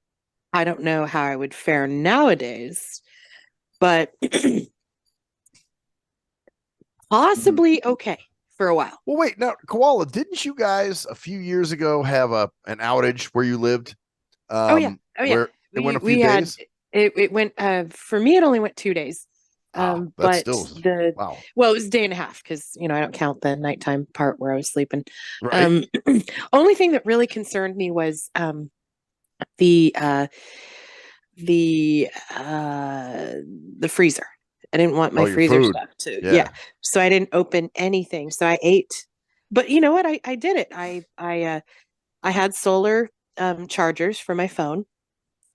I don't know how I would fare nowadays, but possibly okay for a while. Well, wait, now, Koala, didn't you guys a few years ago have an outage where you lived? Where it went a few days? It went, for me, it only went 2 days. But still, well, it was a day and a half because I don't count the nighttime part where I was sleeping. Right. Only thing that really concerned me was the freezer. I didn't want my freezer stuff to so I didn't open anything. So I ate, but you know what? I did it. I had solar chargers for my phone.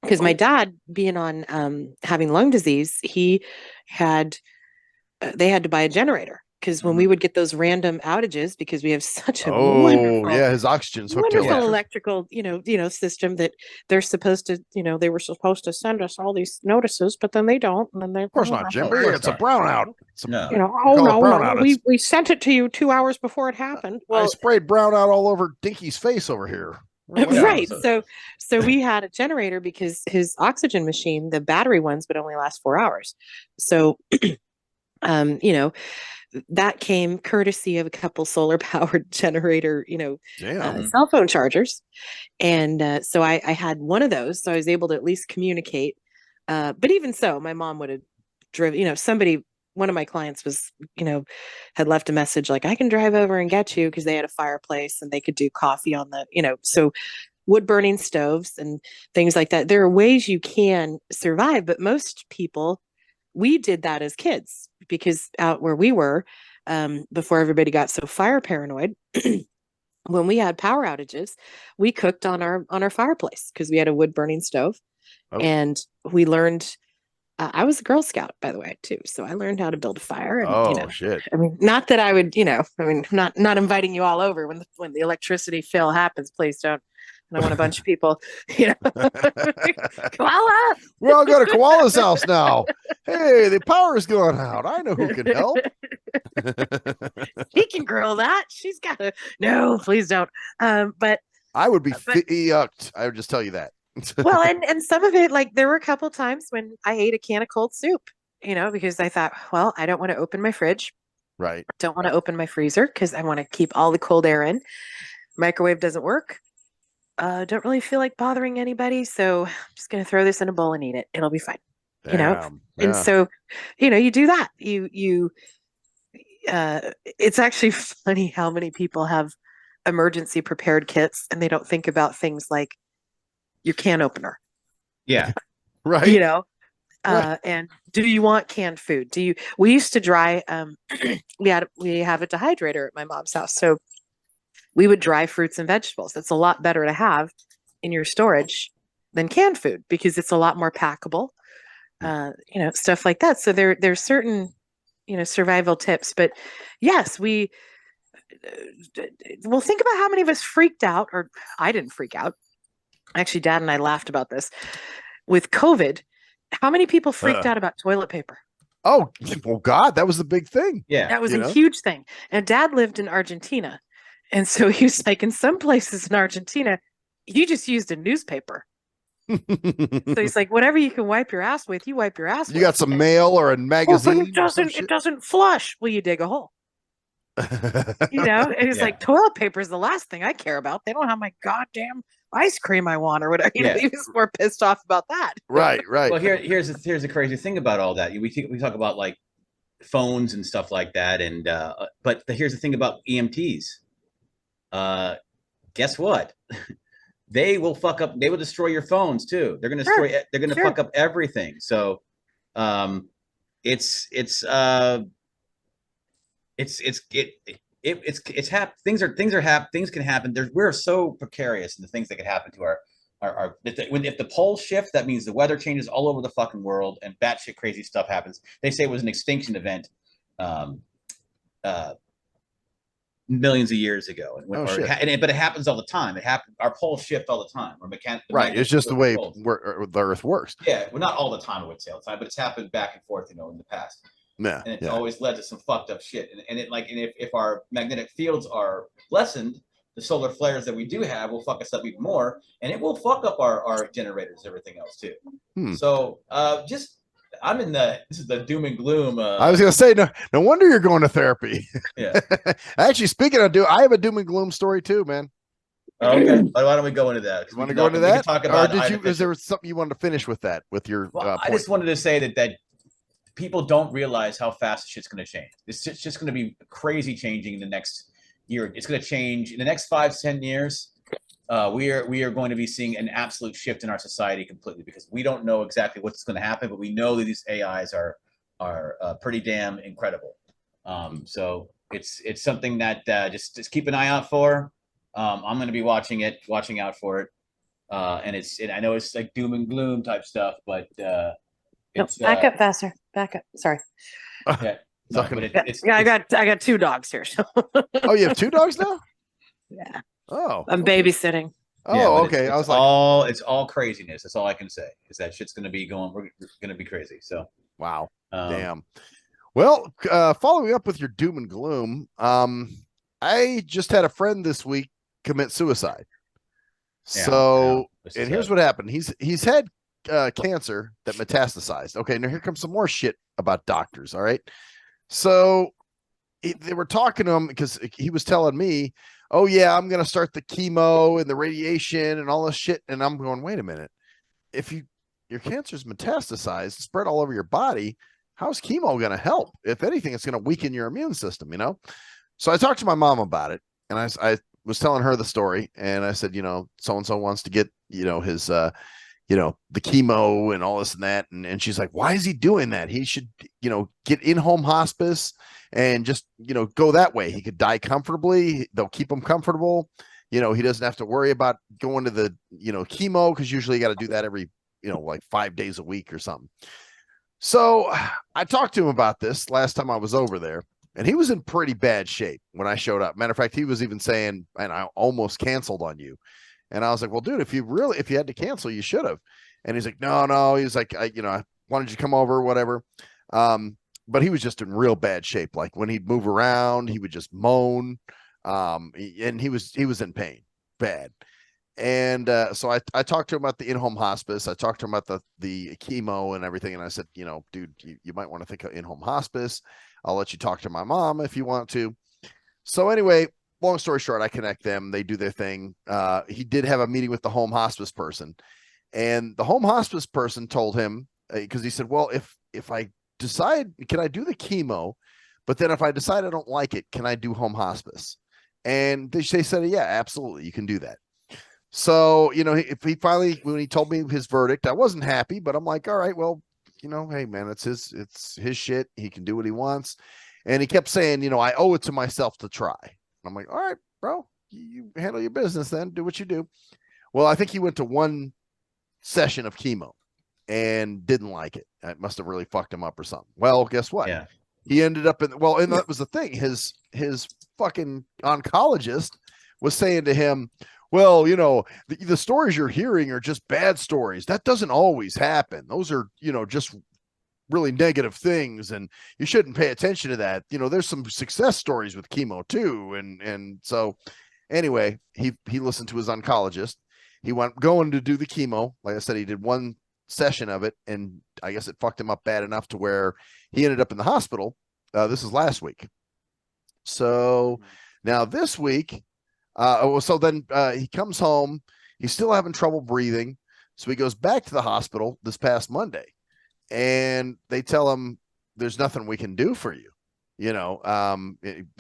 Because my dad, being on having lung disease, they had to buy a generator. Because when we would get those random outages, because we have such a his oxygen's hooked to electrical, system that they're supposed to, they were supposed to send us all these notices, but then they don't. And then they, of course not, Jim. It's a brownout. We sent it to you 2 hours before it happened. Well, I sprayed brownout all over Dinky's face over here. Right. So we had a generator because his oxygen machine, the battery ones, would only last 4 hours. So, that came courtesy of a couple solar powered generator, cell phone chargers. And so I had one of those. So I was able to at least communicate. But even so, my mom would have driven, one of my clients was, had left a message like, I can drive over and get you, because they had a fireplace and they could do coffee on the, so wood burning stoves and things like that. There are ways you can survive, but most people, we did that as kids, because out where we were, before everybody got so fire paranoid, when we had power outages, we cooked on our fireplace because we had a wood burning stove. And we learned, I was a Girl Scout, by the way, too. So I learned how to build a fire. And, shit. I mean, not that I would, not inviting you all over when the electricity fail happens. Please don't. And I want a bunch of people, Koala. We're all going to Koala's house now. Hey, the power is going out. I know who can help. She can grill that. She's got to. No, please don't. But I would be yucked. I would just tell you that. Well, and some of it, like there were a couple times when I ate a can of cold soup, because I thought, well, I don't want to open my fridge. Right. Don't want to open my freezer because I want to keep all the cold air in. Microwave doesn't work. Don't really feel like bothering anybody. So I'm just going to throw this in a bowl and eat it. It'll be fine. you know, Damn. and Yeah. so, you do that. It's actually funny how many people have emergency prepared kits and they don't think about things like your can opener, Yeah. Right. know, Right. and do you want canned food? We used to dry, we have a dehydrator at my mom's house. So we would dry fruits and vegetables. It's a lot better to have in your storage than canned food because it's a lot more packable, stuff like that. So there's certain, survival tips, but yes, well, think about how many of us freaked out, or I didn't freak out. Actually, Dad and I laughed about this with COVID. How many people freaked out about toilet paper? Oh, well, God, that was the big thing. Yeah. That was You a know? huge thing. And Dad lived in Argentina. And so he was like, in some places in Argentina, you just used a newspaper. So he's like, whatever you can wipe your ass with, you wipe your ass You with. got some mail or a Well, magazine? but or some it shit? doesn't flush. Well, you dig a hole. And he's Yeah. like, toilet paper is the last thing I care about. They don't have my goddamn ice cream I want or whatever. Yeah. He was more pissed off about that. Right. Well, here's the crazy thing about all that. We talk about like phones and stuff like that, and but here's the thing about EMTs. Guess what? They will fuck up. They will destroy your phones too. They're gonna Sure. destroy. They're gonna Sure. fuck up everything. So, it's things can happen. We're so precarious in the things that can happen to our if the poles shift, that means the weather changes all over the fucking world and batshit crazy stuff happens. They say it was an extinction event, millions of years ago, but it happens all the time. Our poles shift all the time. Right. It's just the way the Earth works. Yeah, well, not all the time, I would say all the time, but it's happened back and forth, in the past. Yeah. And it's always led to some fucked up shit. And if our magnetic fields are lessened, the solar flares that we do have will fuck us up even more, and it will fuck up our generators, everything else too. So this is the doom and gloom. I was gonna say, no wonder you're going to therapy. Yeah. Actually, speaking of I have a doom and gloom story too, man. Okay. Why don't we go into that? You want to go into that? Talk about is there something you wanted to finish with that? With your I just wanted to say that people don't realize how fast shit's going to change. It's just going to be crazy changing in the next year. It's going to change in the next 5-10 years. We are going to be seeing an absolute shift in our society completely, because we don't know exactly what's going to happen, but we know that these AIs are pretty damn incredible. So it's something that just keep an eye out for. I'm going to be watching out for it. And I know it's like doom and gloom type stuff, but back up faster. Back up. Sorry. Okay. No, but I got 2 dogs here. So. Oh, you have 2 dogs now? Yeah. Oh, I'm babysitting. Oh, yeah, okay. I was it's all craziness. That's all I can say, is that shit's gonna be going. We're gonna be crazy. So wow, damn. Well, following up with your doom and gloom, I just had a friend this week commit suicide. So, and here's what happened. He's had cancer that metastasized. Okay, now here comes some more shit about doctors. All right, so they were talking to him because he was telling me, oh yeah, I'm going to start the chemo and the radiation and all this shit. And I'm going, wait a minute. If your cancer's metastasized, spread all over your body, how's chemo going to help? If anything, it's going to weaken your immune system, So I talked to my mom about it, and I was telling her the story, and I said, so-and-so wants to get, his, the chemo and all this and that. And she's like, why is he doing that? He should, get in-home hospice and just, go that way. He could die comfortably. They'll keep him comfortable. He doesn't have to worry about going to the, chemo, because usually you got to do that every, like 5 days a week or something. So I talked to him about this last time I was over there, and he was in pretty bad shape when I showed up. Matter of fact, he was even saying, and I almost canceled on you. And I was like, well, dude, if you had to cancel, you should have. And he's like, no. He's like, I wanted you to come over, whatever. But he was just in real bad shape. Like when he'd move around, he would just moan. And he was in pain, bad. And so I talked to him about the in-home hospice. I talked to him about the chemo and everything. And I said, dude, you might want to think of in-home hospice. I'll let you talk to my mom if you want to. So anyway, long story short, I connect them. They do their thing. He did have a meeting with the home hospice person. And the home hospice person told him because he said, well, if I decide, can I do the chemo? But then if I decide I don't like it, can I do home hospice? And they said, yeah, absolutely, you can do that. So, if he finally, when he told me his verdict, I wasn't happy, but I'm like, all right, well, hey man, it's his shit. He can do what he wants. And he kept saying, I owe it to myself to try. I'm like, all right, bro, you handle your business then, do what you do. Well, I think he went to one session of chemo and didn't like it. It must have really fucked him up or something. Well, guess what? Yeah. He ended up and that was the thing. His fucking oncologist was saying to him, well, the stories you're hearing are just bad stories. That doesn't always happen. Those are, just really negative things, and you shouldn't pay attention to that. There's some success stories with chemo too. And so anyway, he listened to his oncologist. He went going to do the chemo. Like I said, he did one session of it, and I guess it fucked him up bad enough to where he ended up in the hospital. This is last week. So now this week, so then he comes home. He's still having trouble breathing. So he goes back to the hospital this past Monday, and they tell him there's nothing we can do for you.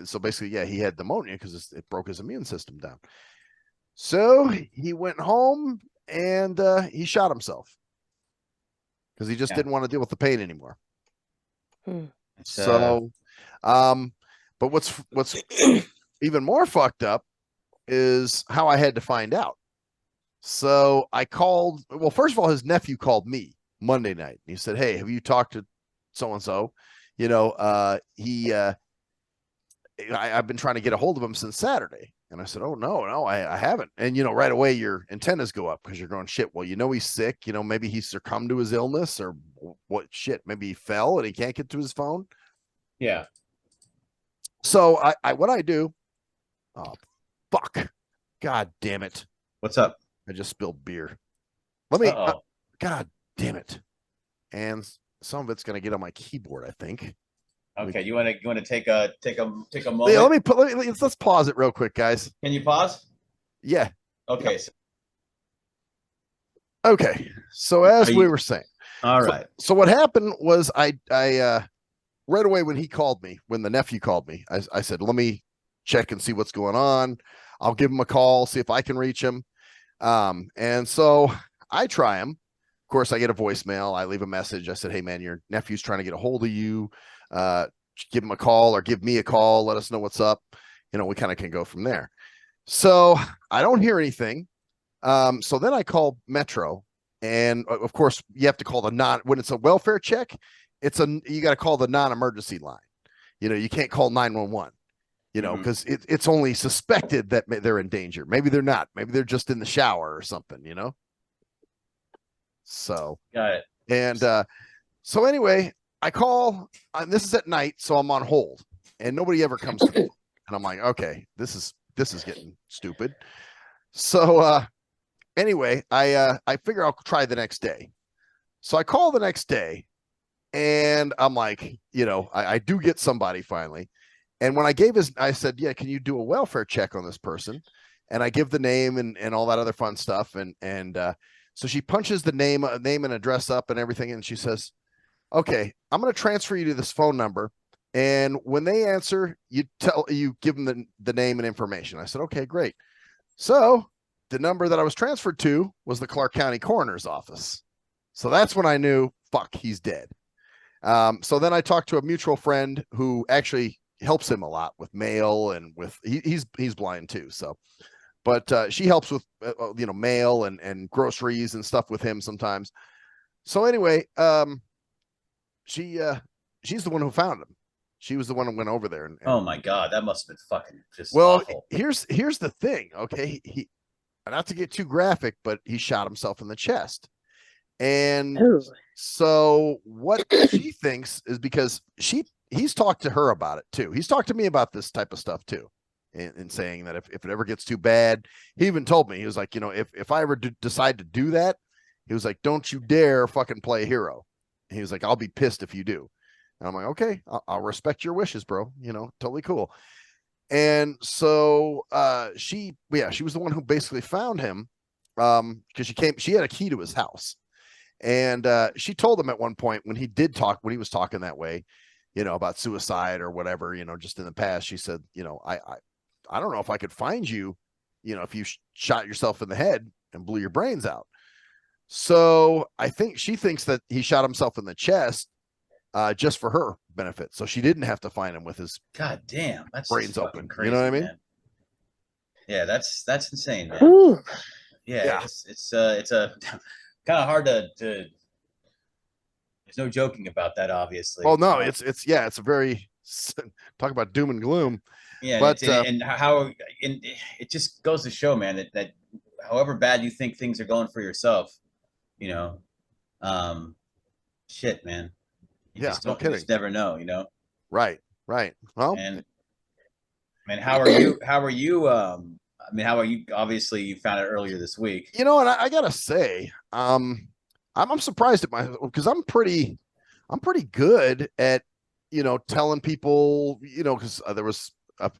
So basically, yeah, he had pneumonia because it broke his immune system down. So he went home and he shot himself because he just didn't want to deal with the pain anymore. So, but what's even more fucked up is how I had to find out. So I called. Well, first of all, his nephew called me Monday night. He said, "Hey, have you talked to so and so? I've been trying to get a hold of him since Saturday." And I said, "Oh no, I haven't." And right away your antennas go up because you're going, "Shit, well, he's sick. Maybe he succumbed to his illness, or what shit, maybe he fell and he can't get to his phone." Yeah. So what I do, oh fuck. God damn it. What's up? I just spilled beer. Let me God damn it. And some of it's gonna get on my keyboard, I think. Okay, you want to take a moment? Yeah, let's pause it real quick, guys. Can you pause? Yeah. Okay. Yep. Okay. So as we were saying. All right. So what happened was I right away when the nephew called me, I said, let me check and see what's going on. I'll give him a call, see if I can reach him. And so I try him. Of course, I get a voicemail. I leave a message. I said, "Hey man, your nephew's trying to get a hold of you. Give him a call or give me a call. Let us know what's up." We kind of can go from there. So I don't hear anything. So then I call Metro, and of course you have to call when it's a welfare check, you got to call the non-emergency line. You can't call 911, because it's only suspected that they're in danger. Maybe they're not. Maybe they're just in the shower or something, So got it. And so anyway, I call, and this is at night, so I'm on hold, and nobody ever comes through. And I'm like, okay, this is getting stupid. So anyway, I figure I'll try the next day. So I call the next day, and I'm like, I do get somebody finally. And when I said, yeah, can you do a welfare check on this person? And I give the name and all that other fun stuff. And so she punches the name and address up and everything. And she says, "Okay, I'm going to transfer you to this phone number. And when they answer, you give them the name and information." I said, "Okay, great." So the number that I was transferred to was the Clark County Coroner's Office. So that's when I knew, fuck, he's dead. So then I talked to a mutual friend who actually helps him a lot with mail and he's blind too. So, but she helps with, mail and groceries and stuff with him sometimes. So anyway, she's the one who found him. She was the one who went over there. And oh my God, that must have been fucking just well, awful. Here's the thing. Okay. He not to get too graphic, but he shot himself in the chest. And so what she thinks is because he's talked to her about it too. He's talked to me about this type of stuff too. And saying that if it ever gets too bad, he even told me, he was like, if I ever decide to do that, he was like, don't you dare fucking play a hero. And he was like, I'll be pissed if you do. And I'm like, okay, I'll respect your wishes, bro. Totally cool. And so she was the one who basically found him because she had a key to his house. And she told him at one point when he was talking that way, about suicide or whatever, just in the past, she said, I don't know if I could find you, if you shot yourself in the head and blew your brains out. So I think she thinks that he shot himself in the chest just for her benefit. So she didn't have to find him with his God damn, that's brains fucking open. crazy, You know what I mean? man. Yeah, that's insane, man. Ooh. Yeah. It's a kind of hard to. There's no joking about that, obviously. Well, no, it's a very talk about doom and gloom. Yeah, but and how it just goes to show, man, that however bad you think things are going for yourself, shit, man. You yeah, just no don't, you kidding. just never know, Right. Well, And man, how are you? How are you? Obviously, you found it earlier this week. and I gotta say, I'm surprised at myself because I'm pretty good at telling people, because there was a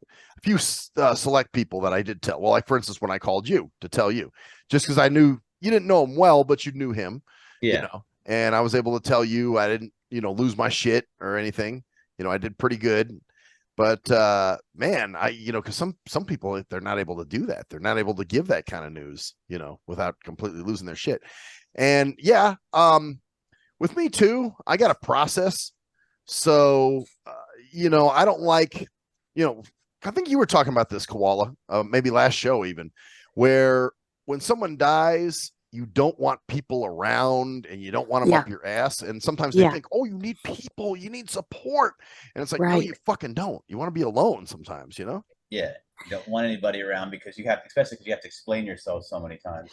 few select people that I did tell. Well, like for instance, when I called you to tell you, just because I knew you didn't know him well, but you knew him, Yeah. and I was able to tell you I didn't, lose my shit or anything. I did pretty good. But man, because some people, they're not able to do that. They're not able to give that kind of news, without completely losing their shit. And yeah, with me too, I got a process. So, I don't like, I think you were talking about this, Koala, maybe last show even, where when someone dies, you don't want people around and you don't want them up your ass. And sometimes they think, oh, you need people, you need support. And it's like, no, you fucking don't. You want to be alone sometimes, Yeah. You don't want anybody around because especially because you have to explain yourself so many times.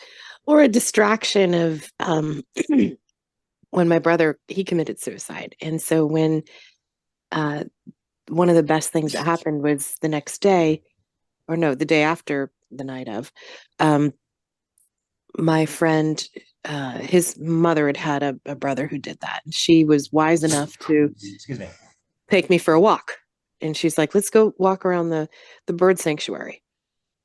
Or a distraction of when my brother, he committed suicide. And so when one of the best things that happened was the next day, or no, the day after the night of, my friend, his mother had a brother who did that. She was wise enough to take me for a walk. And she's like, let's go walk around the bird sanctuary.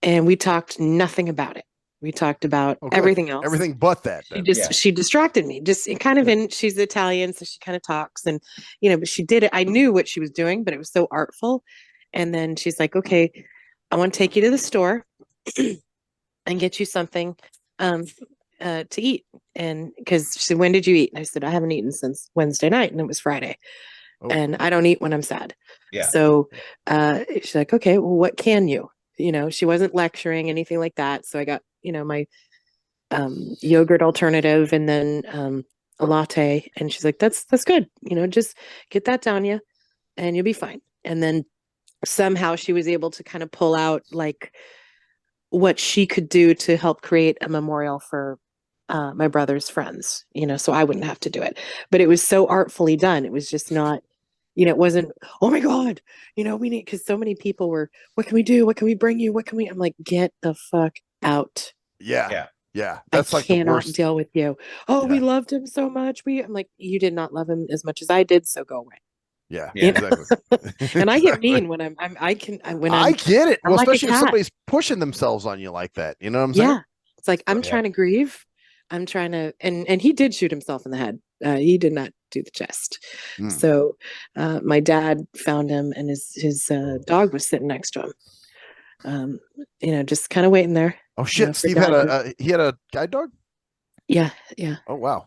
And we talked nothing about it. We talked about everything else. Everything but that. She distracted me. She's Italian, so she kind of talks and, but she did it. I knew what she was doing, but it was so artful. And then she's like, okay, I want to take you to the store and get you something to eat. And because she said, when did you eat? And I said, I haven't eaten since Wednesday night. And it was Friday. Oh. And I don't eat when I'm sad. Yeah. So she's like, okay, well, what can you? She wasn't lecturing, anything like that. So I got, my yogurt alternative and then a latte. And she's like, that's good. Just get that down you and you'll be fine. And then somehow she was able to kind of pull out like what she could do to help create a memorial for my brother's friends, so I wouldn't have to do it. But it was so artfully done. It was just not, it wasn't, oh my God, we need, because so many people were, what can we do? What can we bring you? I'm like, get the fuck out. Yeah. That's I cannot deal with you. Oh, we loved him so much. I'm like, you did not love him as much as I did. So go away. Yeah, exactly. And I get mean when I get it. Well, especially if somebody's pushing themselves on you like that. You know what I'm saying? Yeah. It's like, I'm trying to grieve. I'm trying to, and he did shoot himself in the head. He did not do the chest. So my dad found him and his dog was sitting next to him. Just kind of waiting there. Oh shit. Steve had a guide dog? Yeah. Oh wow.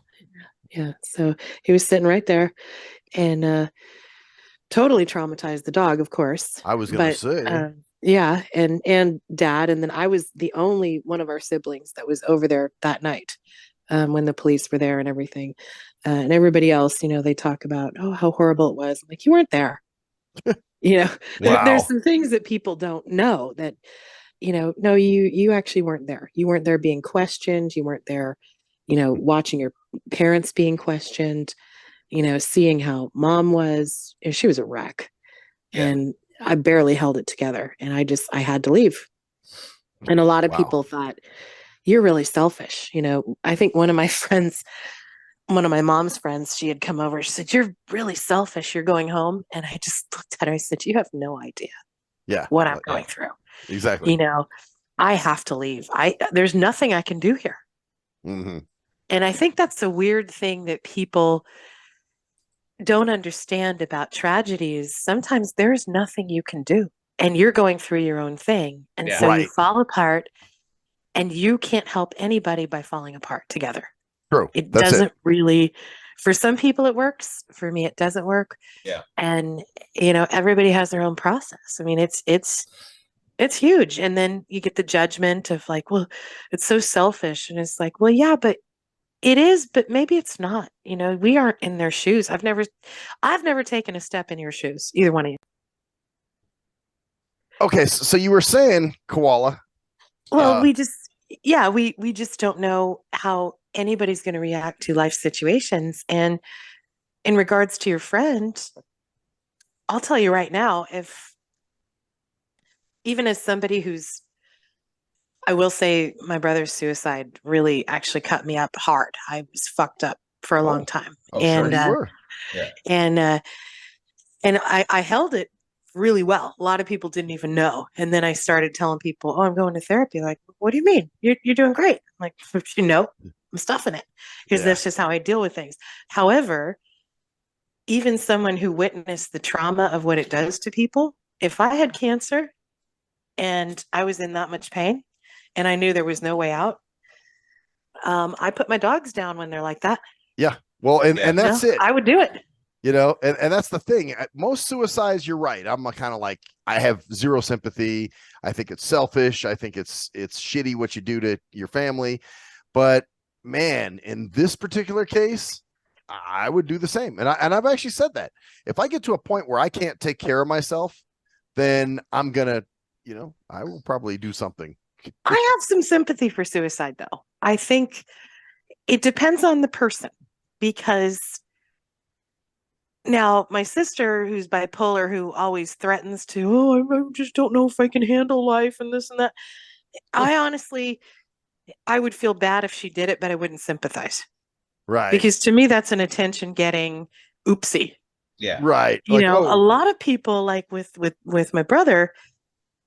Yeah. So he was sitting right there and totally traumatized the dog, of course. I was gonna say. Yeah, and dad, and then I was the only one of our siblings that was over there that night when the police were there and everything. And everybody else, they talk about, oh, how horrible it was. I'm like, you weren't there. Wow. There's some things that people don't know that, no, you actually weren't there. You weren't there being questioned. You weren't there, watching your parents being questioned, seeing how mom was. She was a wreck. Yeah. And I barely held it together and I had to leave. And a lot of people thought, you're really selfish. I think one of my mom's friends, she had come over. She said, you're really selfish. You're going home. And I just looked at her. I said, you have no idea what I'm going through. Exactly. I have to leave. There's nothing I can do here. Mm-hmm. And I think that's a weird thing that people don't understand about tragedy is sometimes there's nothing you can do and you're going through your own thing. And Yeah. so you Right. fall apart and you can't help anybody by falling apart together. True. It That's it. doesn't really, for some people it works. For me, it doesn't work. Yeah. And, everybody has their own process. I mean, it's huge. And then you get the judgment of like, well, it's so selfish. And it's like, well, yeah, but it is, but maybe it's not. We aren't in their shoes. I've never taken a step in your shoes, either one of you. Okay, so you were saying, Koala. Well, we just don't know how anybody's going to react to life situations. And in regards to your friend, I'll tell you right now, if even as somebody I will say my brother's suicide really actually cut me up hard. I was fucked up for a long time. Oh, and sure you were. Yeah. and I held it really well. A lot of people didn't even know. And then I started telling people, "Oh, I'm going to therapy." Like, "What do you mean? You're doing great." I'm like, I'm stuffing it because that's just how I deal with things. However, even someone who witnessed the trauma of what it does to people, if I had cancer and I was in that much pain and I knew there was no way out, I put my dogs down when they're like that. Yeah. Well, and that's it. I would do it. And that's the thing. Most suicides, you're right. I'm kind of like, I have zero sympathy. I think it's selfish. I think it's shitty what you do to your family. But man, in this particular case, I would do the same. And I've actually said that if I get to a point where I can't take care of myself, then I'm gonna, I will probably do something. I have some sympathy for suicide, though. I think it depends on the person because now my sister, who's bipolar, who always threatens to, I just don't know if I can handle life and this and that. I honestly, I would feel bad if she did it, but I wouldn't sympathize. Right. Because to me, that's an attention getting oopsie. Yeah. Right. A lot of people, like with my brother,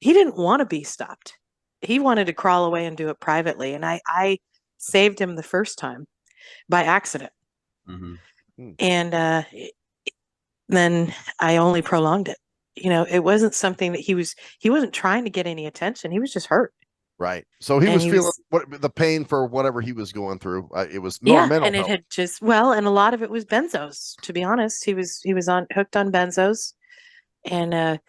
he didn't want to be stopped. He wanted to crawl away and do it privately. And I saved him the first time by accident. Mm-hmm. And then I only prolonged it. It wasn't something that he wasn't trying to get any attention. He was just hurt. Right. So he was feeling the pain for whatever he was going through. It was more mental and health. It had just, and a lot of it was benzos, to be honest. He was hooked on benzos, and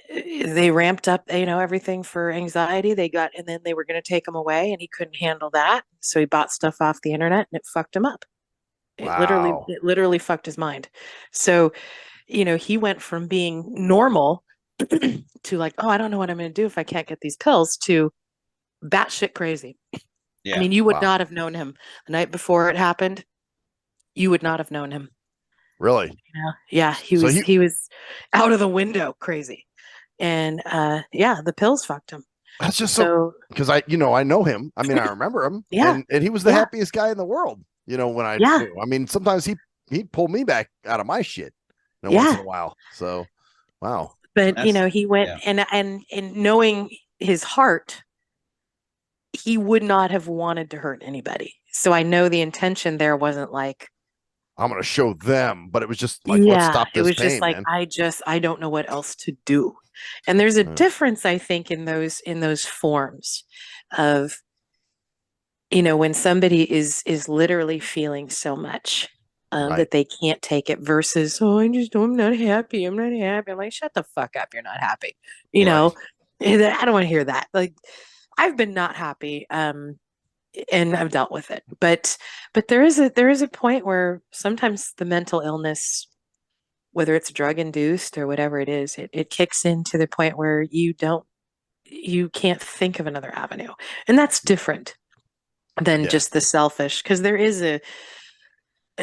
they ramped up, everything for anxiety. And then they were going to take him away, and he couldn't handle that. So he bought stuff off the internet, and it fucked him up. Wow. It literally fucked his mind. So, he went from being normal to like, oh, I don't know what I'm going to do if I can't get these pills, to batshit crazy. Yeah. I mean, you would not have known him the night before it happened. You would not have known him. Really? Yeah. He was out of the window crazy. And the pills fucked him. That's just so because I know him. I mean, I remember him. Yeah. And he was the happiest guy in the world. When I knew. I mean, sometimes he'd pull me back out of my shit once in a while. So wow. But he went and knowing his heart, he would not have wanted to hurt anybody. So I know the intention there wasn't like, I'm going to show them, but it was just like, let's stop this pain. It was just like, man. I don't know what else to do. And there's a difference, I think, in those forms of, when somebody is literally feeling so much that they can't take it versus, I'm not happy. I'm not happy. I'm like, shut the fuck up. You're not happy. I don't want to hear that. Like, I've been not happy. And I've dealt with it, but there is a point where sometimes the mental illness, whether it's drug induced or whatever it is, it kicks in to the point where you can't think of another avenue, and that's different than just the selfish, because there is a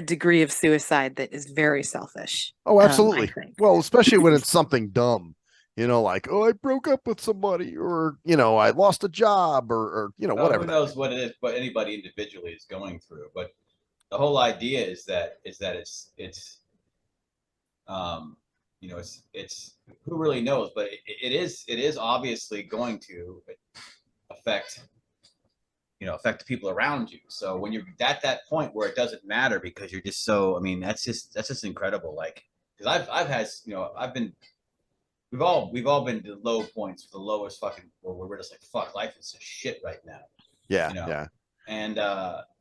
degree of suicide that is very selfish. Oh, absolutely. Well, especially when it's something dumb. Like, oh, I broke up with somebody, or, I lost a job, or whatever. Who knows what it is, what anybody individually is going through. But the whole idea is that it's who really knows, but it is obviously going to affect, affect the people around you. So when you're at that point where it doesn't matter because you're just so, I mean, that's just incredible. Like, because I've had, we've all been to low points, the lowest fucking, where we're just like, fuck, life is just shit right now. Yeah, yeah.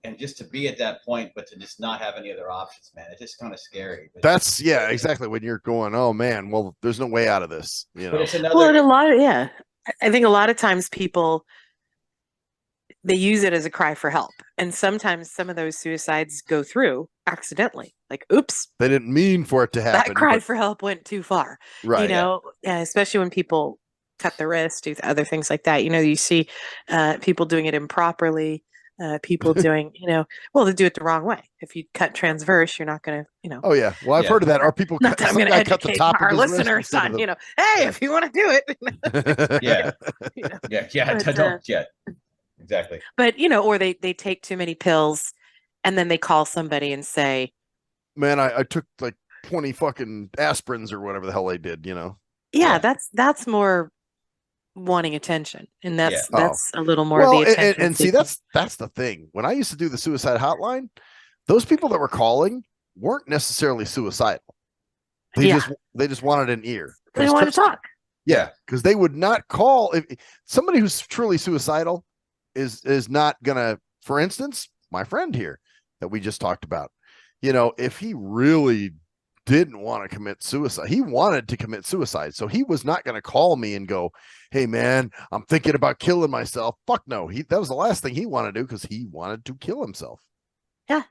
And just to be at that point, but to just not have any other options, man, it's just kind of scary. But that's exactly when you're going, oh man, well, there's no way out of this. But it's another. Well, and a lot of I think a lot of times people, they use it as a cry for help, and sometimes some of those suicides go through accidentally. Like, oops, they didn't mean for it to happen. That cry for help went too far, right? Especially when people cut the wrist, do other things like that. You see people doing it improperly. People doing, they do it the wrong way. If you cut transverse, you're not going to, Oh yeah, well I've heard of that. Are people? Not that I'm going to educate our listeners on, hey, if you want to do it. Don't yet. Exactly. But or they take too many pills, and then they call somebody and say, "Man, I took like 20 fucking aspirins or whatever the hell they did." Yeah, that's more wanting attention, and that's a little more of the attention. And see, that's the thing. When I used to do the suicide hotline, those people that were calling weren't necessarily suicidal. They just wanted an ear. They wanted to talk. Yeah, because they would not call if somebody who's truly suicidal is not gonna. For instance, my friend here that we just talked about, if he really didn't want to commit suicide, he wanted to commit suicide, so he was not going to call me and go, hey man, I'm thinking about killing myself. Fuck no, that was the last thing he wanted to do, because he wanted to kill himself. You're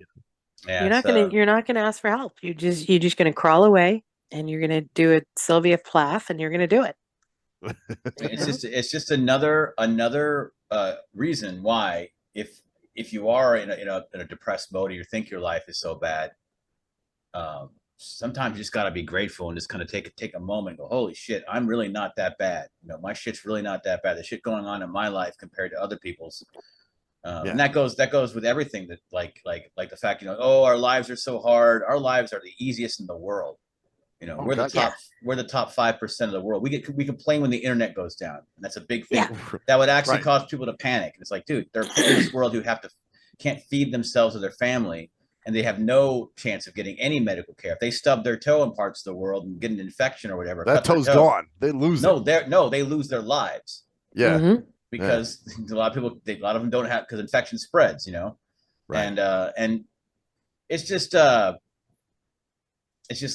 not gonna ask for help. You're just gonna crawl away, and you're gonna do a Sylvia Plath, and you're gonna do it. It's just another reason why, if you are in a depressed mode, or you think your life is so bad, sometimes you just got to be grateful and just kind of take a moment and go, holy shit, I'm really not that bad. My shit's really not that bad. The shit going on in my life compared to other people's. And that goes with everything, that like the fact, our lives are so hard. Our lives are the easiest in the world. We're the top 5% of the world. We complain when the internet goes down, and that's a big thing. That would actually cause people to panic. It's like, dude, there are people in this world who can't feed themselves or their family, and they have no chance of getting any medical care. If they stub their toe in parts of the world and get an infection or whatever, that toe's gone. They lose they lose their lives. Yeah. Mm-hmm. Because a lot of them don't have, because infection spreads, Right. And it's just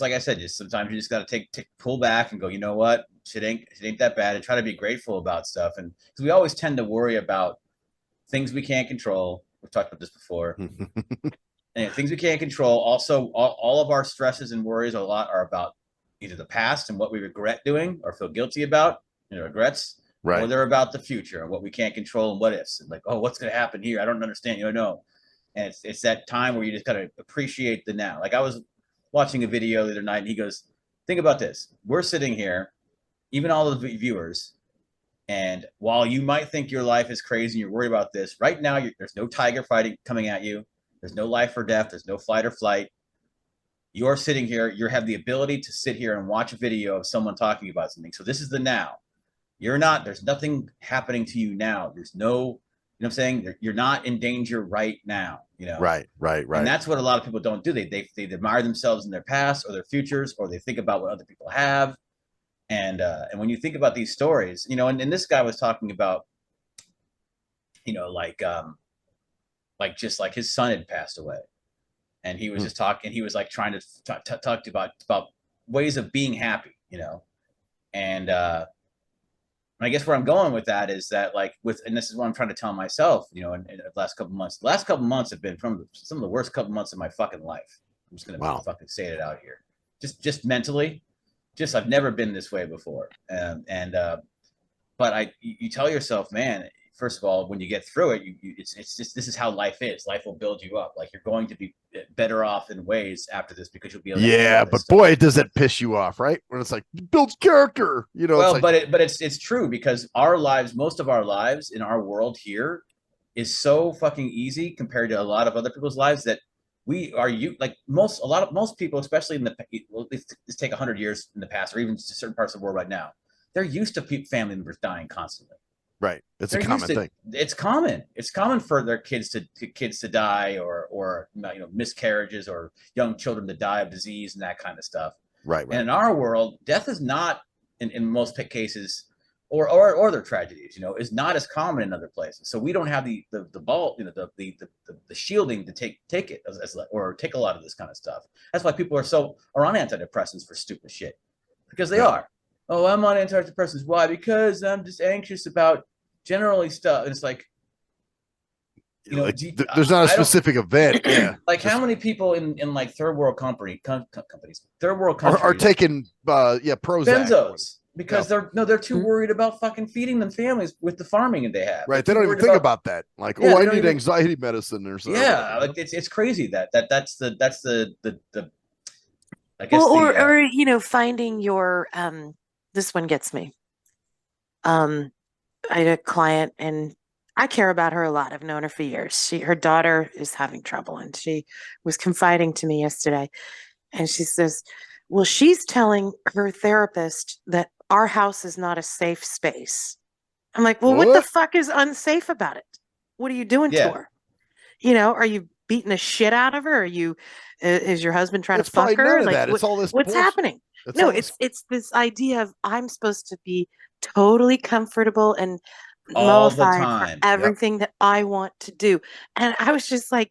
like I said, just sometimes you just got to pull back and go, you know what, shit ain't that bad, and try to be grateful about stuff. And because we always tend to worry about things we can't control. We've talked about this before. And things we can't control. Also, all of our stresses and worries are about either the past and what we regret doing or feel guilty about, regrets, right? Or they're about the future and what we can't control and what ifs. And like, oh, what's going to happen here? I don't understand. No. And it's that time where you just gotta appreciate the now. Like, I was watching a video the other night, and he goes, think about this. We're sitting here, even all the viewers, and while you might think your life is crazy and you're worried about this, right now there's no tiger fighting coming at you. There's no life or death. There's no fight or flight. You're sitting here. You have the ability to sit here and watch a video of someone talking about something. So this is the now. There's nothing happening to you now. There's no, you know what I'm saying? You're not in danger right now, Right. And that's what a lot of people don't do. They admire themselves in their past or their futures, or they think about what other people have. And when you think about these stories, and this guy was talking about, like just like his son had passed away, and he was just talking. He was like trying to talk about ways of being happy, and I guess where I'm going with that is that, and this is what I'm trying to tell myself, in the last couple months. The last couple months have been some of the worst couple months of my fucking life. I'm just gonna fucking say it out here, just mentally, I've never been this way before, but you tell yourself, man. First of all, when you get through it, it's just, this is how life is. Life will build you up. Like, you're going to be better off in ways after this, because you'll be able to handle this stuff. Boy, does that piss you off, right? When it's like, it builds character, Well, it's true, because our lives, most of our lives in our world here, is so fucking easy compared to a lot of other people's lives, that most people, especially let's take 100 years in the past, or even certain parts of the world right now, they're used to family members dying constantly. Right. It's a They're common used to, thing. it's common. It's common for their kids to die or miscarriages or young children to die of disease and that kind of stuff. Right. And Right. in our world, death is not in most cases or their tragedies, is not as common in other places. So we don't have the ball, the shielding to take it or take a lot of this kind of stuff. That's why people are on antidepressants for stupid shit, because they are. Oh, I'm on antidepressants. Why? Because I'm just anxious about generally stuff. And it's like, Like, there's not a specific event. Yeah. Like how many people in like third world companies, third world countries are taking Prozac benzos because they're too worried about fucking feeding them families with the farming that they have. Right. They don't even think about that. Like, I need anxiety medicine or something. Yeah, like it's crazy that's the I guess or finding your this one gets me. I had a client and I care about her a lot. I've known her for years. Her daughter is having trouble, and she was confiding to me yesterday. And she says, well, she's telling her therapist that our house is not a safe space. I'm like, well, what the fuck is unsafe about it? What are you doing to her? Are you beating the shit out of her? Is your husband trying to fuck her? Like, it's all this what's happening? No, it's this idea of I'm supposed to be totally comfortable and all the mollified time for everything that I want to do. And I was just like,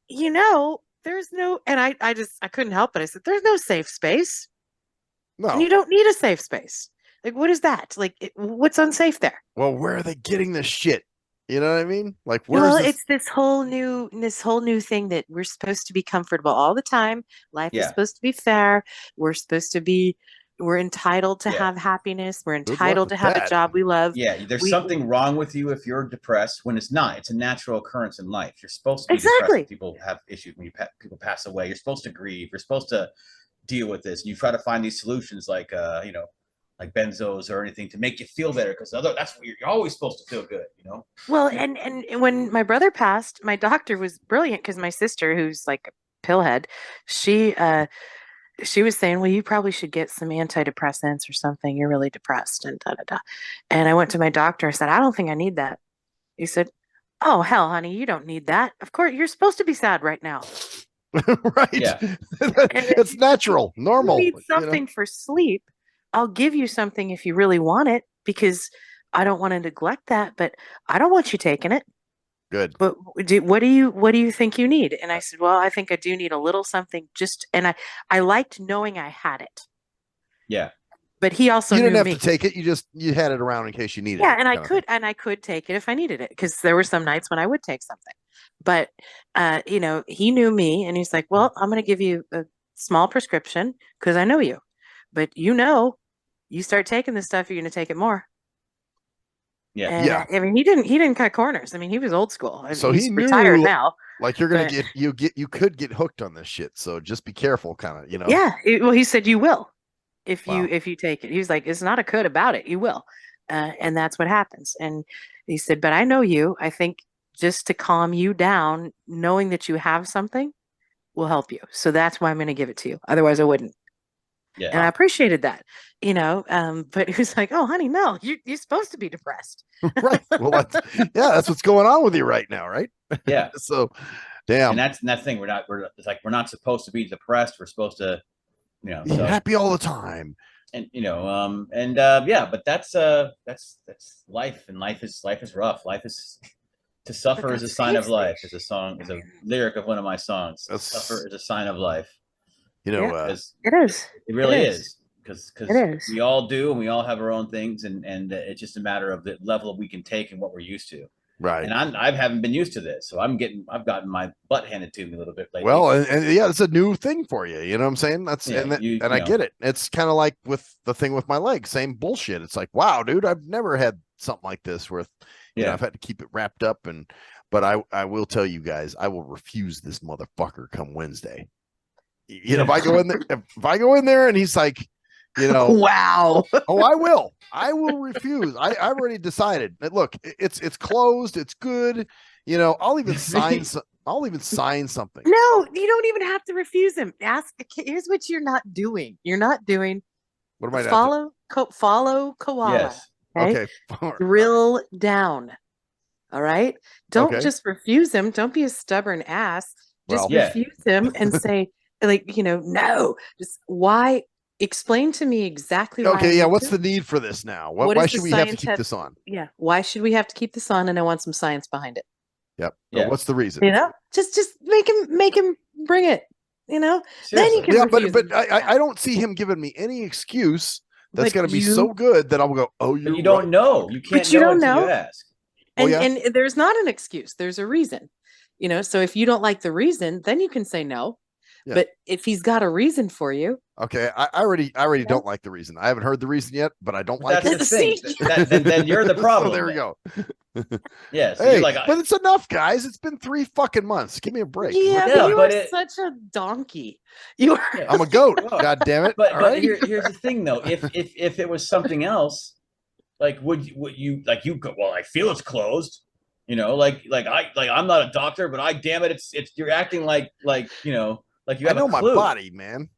there's no, and I couldn't help it. I said, there's no safe space. No. And you don't need a safe space. Like, what is that? Like, what's unsafe there? Well, where are they getting this shit? You know what I mean? Like, it's this whole new thing that we're supposed to be comfortable all the time. Life is supposed to be fair. We're entitled to have happiness. We're entitled to have a job we love. Yeah, there's something wrong with you if you're depressed when it's not. It's a natural occurrence in life. You're supposed to be depressed when people have issues, when people pass away. You're supposed to grieve. You're supposed to deal with this. And you try to find these solutions like like benzos or anything to make you feel better, because that's what you're always supposed to feel good, Well, and when my brother passed, my doctor was brilliant, because my sister, who's like a pillhead, she was saying, well, you probably should get some antidepressants or something. You're really depressed and da da da. And I went to my doctor. I said, I don't think I need that. He said, oh, hell, honey, you don't need that. Of course, you're supposed to be sad right now. Right. Yeah. It's natural, normal. You need something for sleep. I'll give you something if you really want it, because I don't want to neglect that, but I don't want you taking it. Good. But what do you think you need? And I said, well, I think I do need a little something, and I liked knowing I had it. Yeah. But he also you didn't have to take it. You had it around in case you needed it. Yeah, and I could take it if I needed it, because there were some nights when I would take something. But he knew me, and he's like, well, I'm going to give you a small prescription because I know you. But you start taking this stuff, you're going to take it more. Yeah. And, I mean, he didn't cut corners. I mean, he was old school. So he's he retired now. Like, you're gonna you could get hooked on this shit. So just be careful, kind of, Yeah. Well, he said you will if you take it. He was like, it's not a could about it. You will, and that's what happens. And he said, but I know you. I think just to calm you down, knowing that you have something will help you. So that's why I'm going to give it to you. Otherwise, I wouldn't. Yeah. And I appreciated that, but he was like, oh, honey, no, you're supposed to be depressed. Right. Well, that's what's going on with you right now. Right. Yeah. So, damn. And that's that thing. We're not supposed to be depressed. We're supposed to, be happy all the time. And, but that's life. And life is rough. Life is, to suffer is a sign of life, is a lyric of one of my songs. Suffer is a sign of life. It is. It really is, because we all do, and we all have our own things, and it's just a matter of the level we can take and what we're used to. Right. And I haven't been used to this, so I've gotten my butt handed to me a little bit lately. Well, and it's a new thing for you. You know what I'm saying? That's I get it. It's kind of like with the thing with my leg, same bullshit. It's like, wow, dude, I've never had something like this where, I've had to keep it wrapped up, but I will tell you guys, I will refuse this motherfucker come Wednesday. If I go in there and he's like, wow. Oh, I will refuse. I've already decided that, look, it's closed. It's good. I'll even sign something. No, you don't even have to refuse him. Here's what you're not doing. You're not doing. What am I follow Koala. Yes. Okay. Okay. Drill down. All right. Don't Okay. just refuse him. Don't be a stubborn ass. Just Well, Yeah. refuse him and say, like, no. Just why? Explain to me exactly why. okay. I Yeah. need What's to. the need for this now? What Why is the should we have to keep scientific- this on? Yeah. Why should we have to keep this on? And I want some science behind it. Yep. Yeah. What's the reason? Just make him bring it. Then you Seriously. can Yeah, refuse but him. I don't see him giving me any excuse that's But going to be you- so good that I'll go, oh, But you're you don't right. know. You can't But you know don't until you know. ask. And, yeah? and there's not an excuse. There's a reason. So if you don't like the reason, then you can say no. Yeah. But if he's got a reason for you, Okay, I already don't like the reason. I haven't heard the reason yet, but I don't like That's it. the thing. See? Then you're the problem. So there we then. go. Yeah. So Hey, you're like, but it's enough, guys. It's been 3 fucking months. Give me a break. yeah, Yeah, but you but are it- such a donkey. You are. Yeah. I'm a goat. Well, God damn it! But All right. here's the thing though. If it was something else, like would you like you go, well, I feel it's closed. I'm not a doctor, but damn it, it's you're acting like you I have know a my clue. body, man.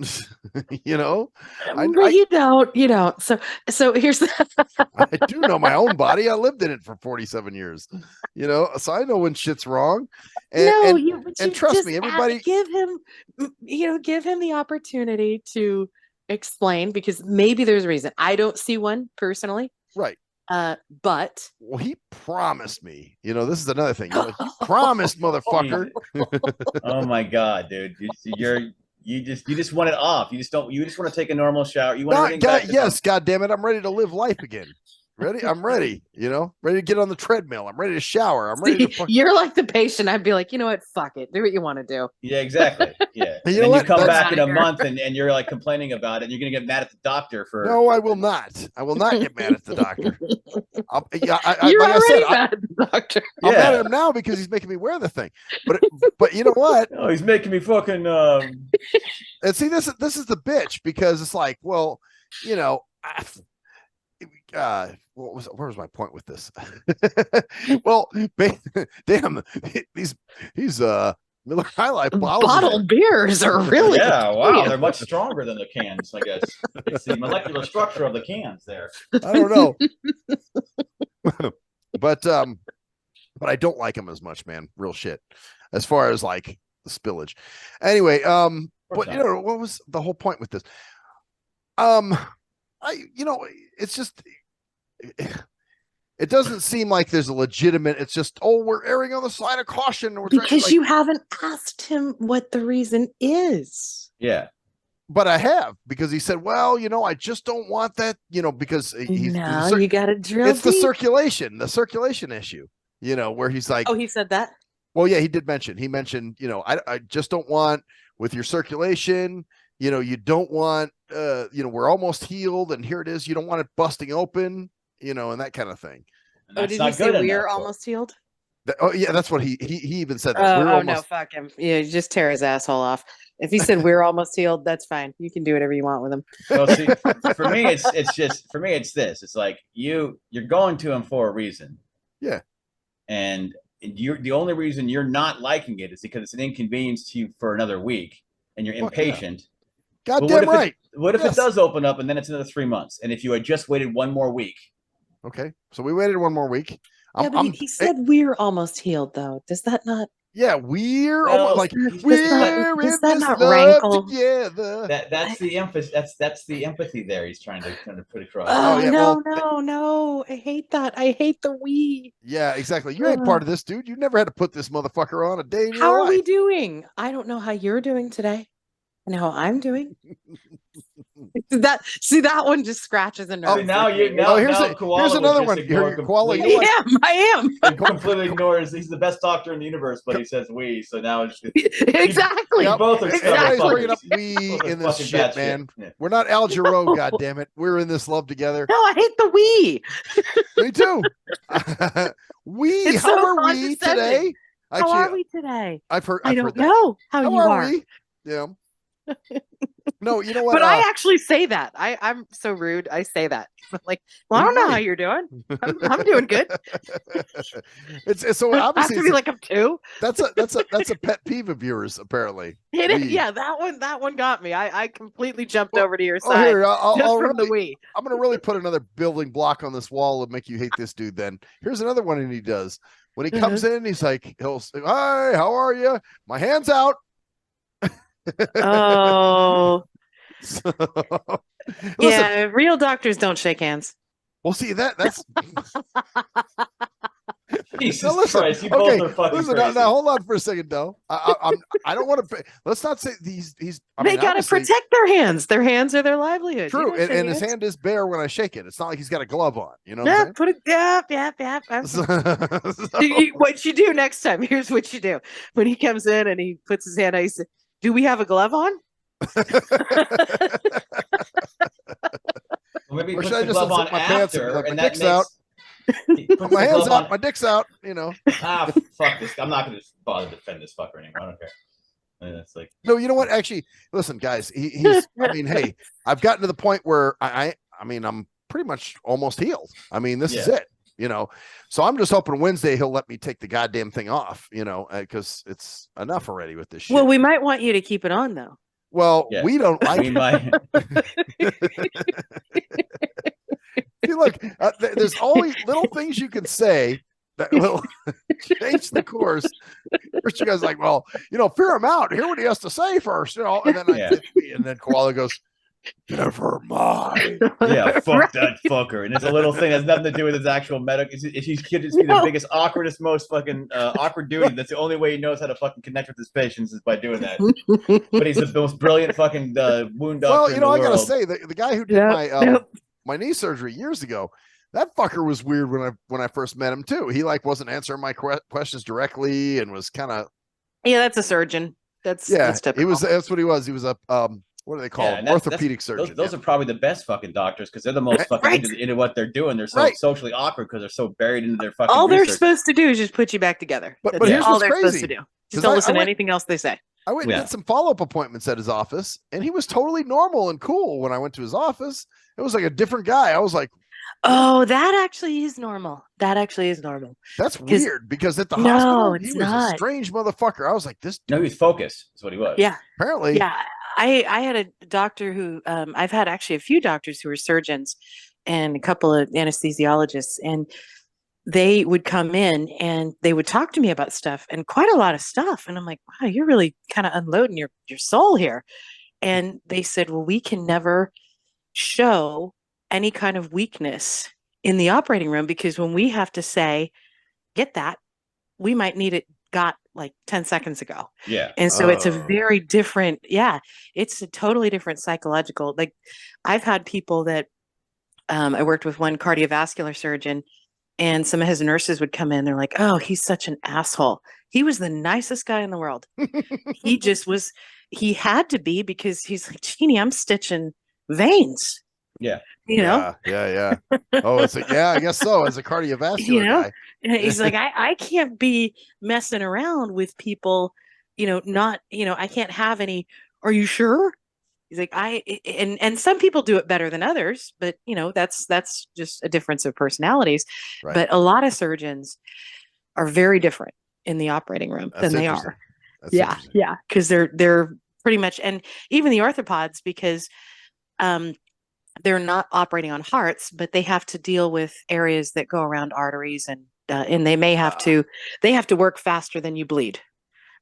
I But you don't. You don't. So here's I do know my own body. I lived in it for 47 years. So I know when shit's wrong. And, no, and, you. But and you trust just me, have to everybody. give him. Give him the opportunity to explain because maybe there's a reason. I don't see one personally. Right. But Well, he promised me. This is another thing. He promised, motherfucker. Oh my god, dude, you just want it off. You just want to take a normal shower. You want everything back to Yes, God damn it. I'm ready to live life again. Ready? I'm ready. Ready to get on the treadmill. I'm ready to shower. I'm ready to you're like the patient. I'd be like, you know what? Fuck it. Do what you want to do. Yeah, exactly. Yeah. You And know then what? you come That's- back in a Outta here. month and you're like complaining about it. And you're gonna get mad at the doctor for No, I will not. I will not get mad at the doctor. You're Like I said, already mad at the doctor. I'm Yeah. mad at him now because he's making me wear the thing. But you know what? Oh, he's making me fucking And see, this is the bitch because it's like, well, where was my point with this? Well, damn, these Miller High Life bottles. Bottled beers are really yeah, wow, they're much stronger than the cans, I guess. It's the molecular structure of the cans there. I don't know. but I don't like them as much, man. Real shit. As far as like the spillage. Anyway, but what was the whole point with this? It's just it doesn't seem like there's a legitimate. It's just, we're erring on the side of caution. because you haven't asked him what the reason is. Yeah. But I have, because he said, well, I just don't want that, because he's You got to drill. it's the deep. circulation issue, where he's like, Oh, he said that. well, yeah, he mentioned, I just don't want with your circulation, you don't want, we're almost healed and here it is. You don't want it busting open, and that kind of thing. And Oh, that's did not he say good we are enough. almost healed? Oh yeah, that's what he even said. That. Oh, no, fuck him. Yeah, just tear his asshole off. If he said we're almost healed, that's fine. You can do whatever you want with him. Well, see, for me, it's this. It's like you're going to him for a reason. Yeah. And the only reason you're not liking it is because it's an inconvenience to you for another week, and you're impatient. Yeah. But Goddamn right. What if Yes. it does open up and then it's another 3 months? And if you had just waited one more week? Okay, so we waited one more week. Yeah, but he said we're almost healed, though. Does that not? Yeah, we're Well, almost like does we're that- in does that this not love rankle? together. That's the emphasis. That's the empathy there. He's trying to put across. Oh, yeah, no. I hate that. I hate the we. Yeah, exactly. You ain't part of this, dude. You never had to put this motherfucker on a day in your How are life. we doing? I don't know how you're doing today. I know how I'm doing. That one just scratches a nerve. See, now with me. Koala here's another would one. just ignore Koala, you completely. know what? I am. He completely ignores. He's the best doctor in the universe, but he says we. So now it's Exactly. you both are Exactly. Everybody's bringing up fuckers. we Both are in this fucking shit, bad man. Yeah. We're not Al Jarreau, goddammit. We're in this love together. No, I hate the we. Me too. We, It's how so are we condescending. today? How are we today? I've heard I I've don't heard that. know how you How are. we? Yeah. No, you know what? But I actually say that. I'm so rude. I say that. I'm like, well, I don't know how you're doing. I'm doing good. It's so I have obviously to be like I'm too. that's a pet peeve of yours, apparently. Yeah, that one got me. I completely jumped over to your Oh, side here, just from the we. I'm gonna really put another building block on this wall and make you hate this dude. Then here's another one, and he does when he comes in. He's like, he'll say, "Hi, how are you? My hands out." Oh, So, yeah. Real doctors don't shake hands. well, see that's Jesus now listen, Christ, you okay, both are fucking listen, crazy. now hold on for a second, though. I don't want to. Let's not say he's. I They mean, got to obviously, protect their hands. Their hands are their livelihood. true, You don't shake and his hands. hand is bare when I shake it. It's not like he's got a glove on. You know what Yeah, I'm put it. Yeah. Okay. saying? What you do next time? Here's what you do. When he comes in and he puts his hand out, he says, "Do we have a glove on?" Well, maybe he Or puts should I the just glove on unzip my pants and be after, like, and my that dick's makes out. he puts My the hands glove out, on. my dick's out. You know. Fuck this. I'm not going to bother to defend this fucker anymore. I don't care. And it's like, No, you know what? Actually, listen, guys. He's. I mean, hey, I've gotten to the point where I mean, I'm pretty much almost healed. I mean, this is it. You know, so I'm just hoping Wednesday he'll let me take the goddamn thing off. You know, because it's enough already with this shit. Well, we might want you to keep it on though. Well, yeah. we don't like we might. See, look, there's always little things you can say that will change the course. First, you guys are like, well, you know, fear him out. Hear what he has to say first, you know. And then and then Koala goes, never mind. Yeah, fuck that fucker. And it's a little thing that has nothing to do with his actual medical. He could just be the biggest, awkwardest, most fucking awkward dude. That's the only way he knows how to fucking connect with his patients is by doing that. But he's the most brilliant fucking wound doctor. Well, you know, in the I gotta world. say, the guy who did my knee surgery years ago, that fucker was weird when I first met him too. He like wasn't answering my questions directly and was kind of. Yeah, that's a surgeon. That's typical. He was. That's what he was. He was a what do they call them? Orthopedic surgeon. Those are probably the best fucking doctors because they're the most fucking into what they're doing. They're so socially awkward because they're so buried into their fucking. All they're research. supposed to do is just put you back together. But here's all what's they're crazy. supposed to do. Just don't listen to anything else they say. I went and did some follow-up appointments at his office, and he was totally normal and cool when I went to his office. It was like a different guy. I was like, oh, that actually is normal. That's weird because at the hospital, he was not a strange motherfucker. I was like, this dude. No, he was focused. That's what he was. Yeah. Apparently. Yeah. I had a doctor who, I've had actually a few doctors who were surgeons and a couple of anesthesiologists, and they would come in and they would talk to me about stuff and quite a lot of stuff. And I'm like, wow, you're really kind of unloading your soul here. And they said, well, we can never show any kind of weakness in the operating room because when we have to say, get that, we might need it got like 10 seconds ago. Yeah. And so it's a very different, it's a totally different psychological. Like I've had people that I worked with one cardiovascular surgeon and some of his nurses would come in. They're like, oh, he's such an asshole. He was the nicest guy in the world. He just was, he had to be because he's like, Jeannie, I'm stitching veins. Yeah. You know? Yeah. Oh, I guess so. As a cardiovascular guy. He's like, I can't be messing around with people, not, I can't have any, are you sure? He's like, and some people do it better than others, but that's just a difference of personalities. Right. But a lot of surgeons are very different in the operating room than they are. Yeah. Cause they're pretty much, and even the orthopods, because, they're not operating on hearts, but they have to deal with areas that go around arteries, and they may have to work faster than you bleed,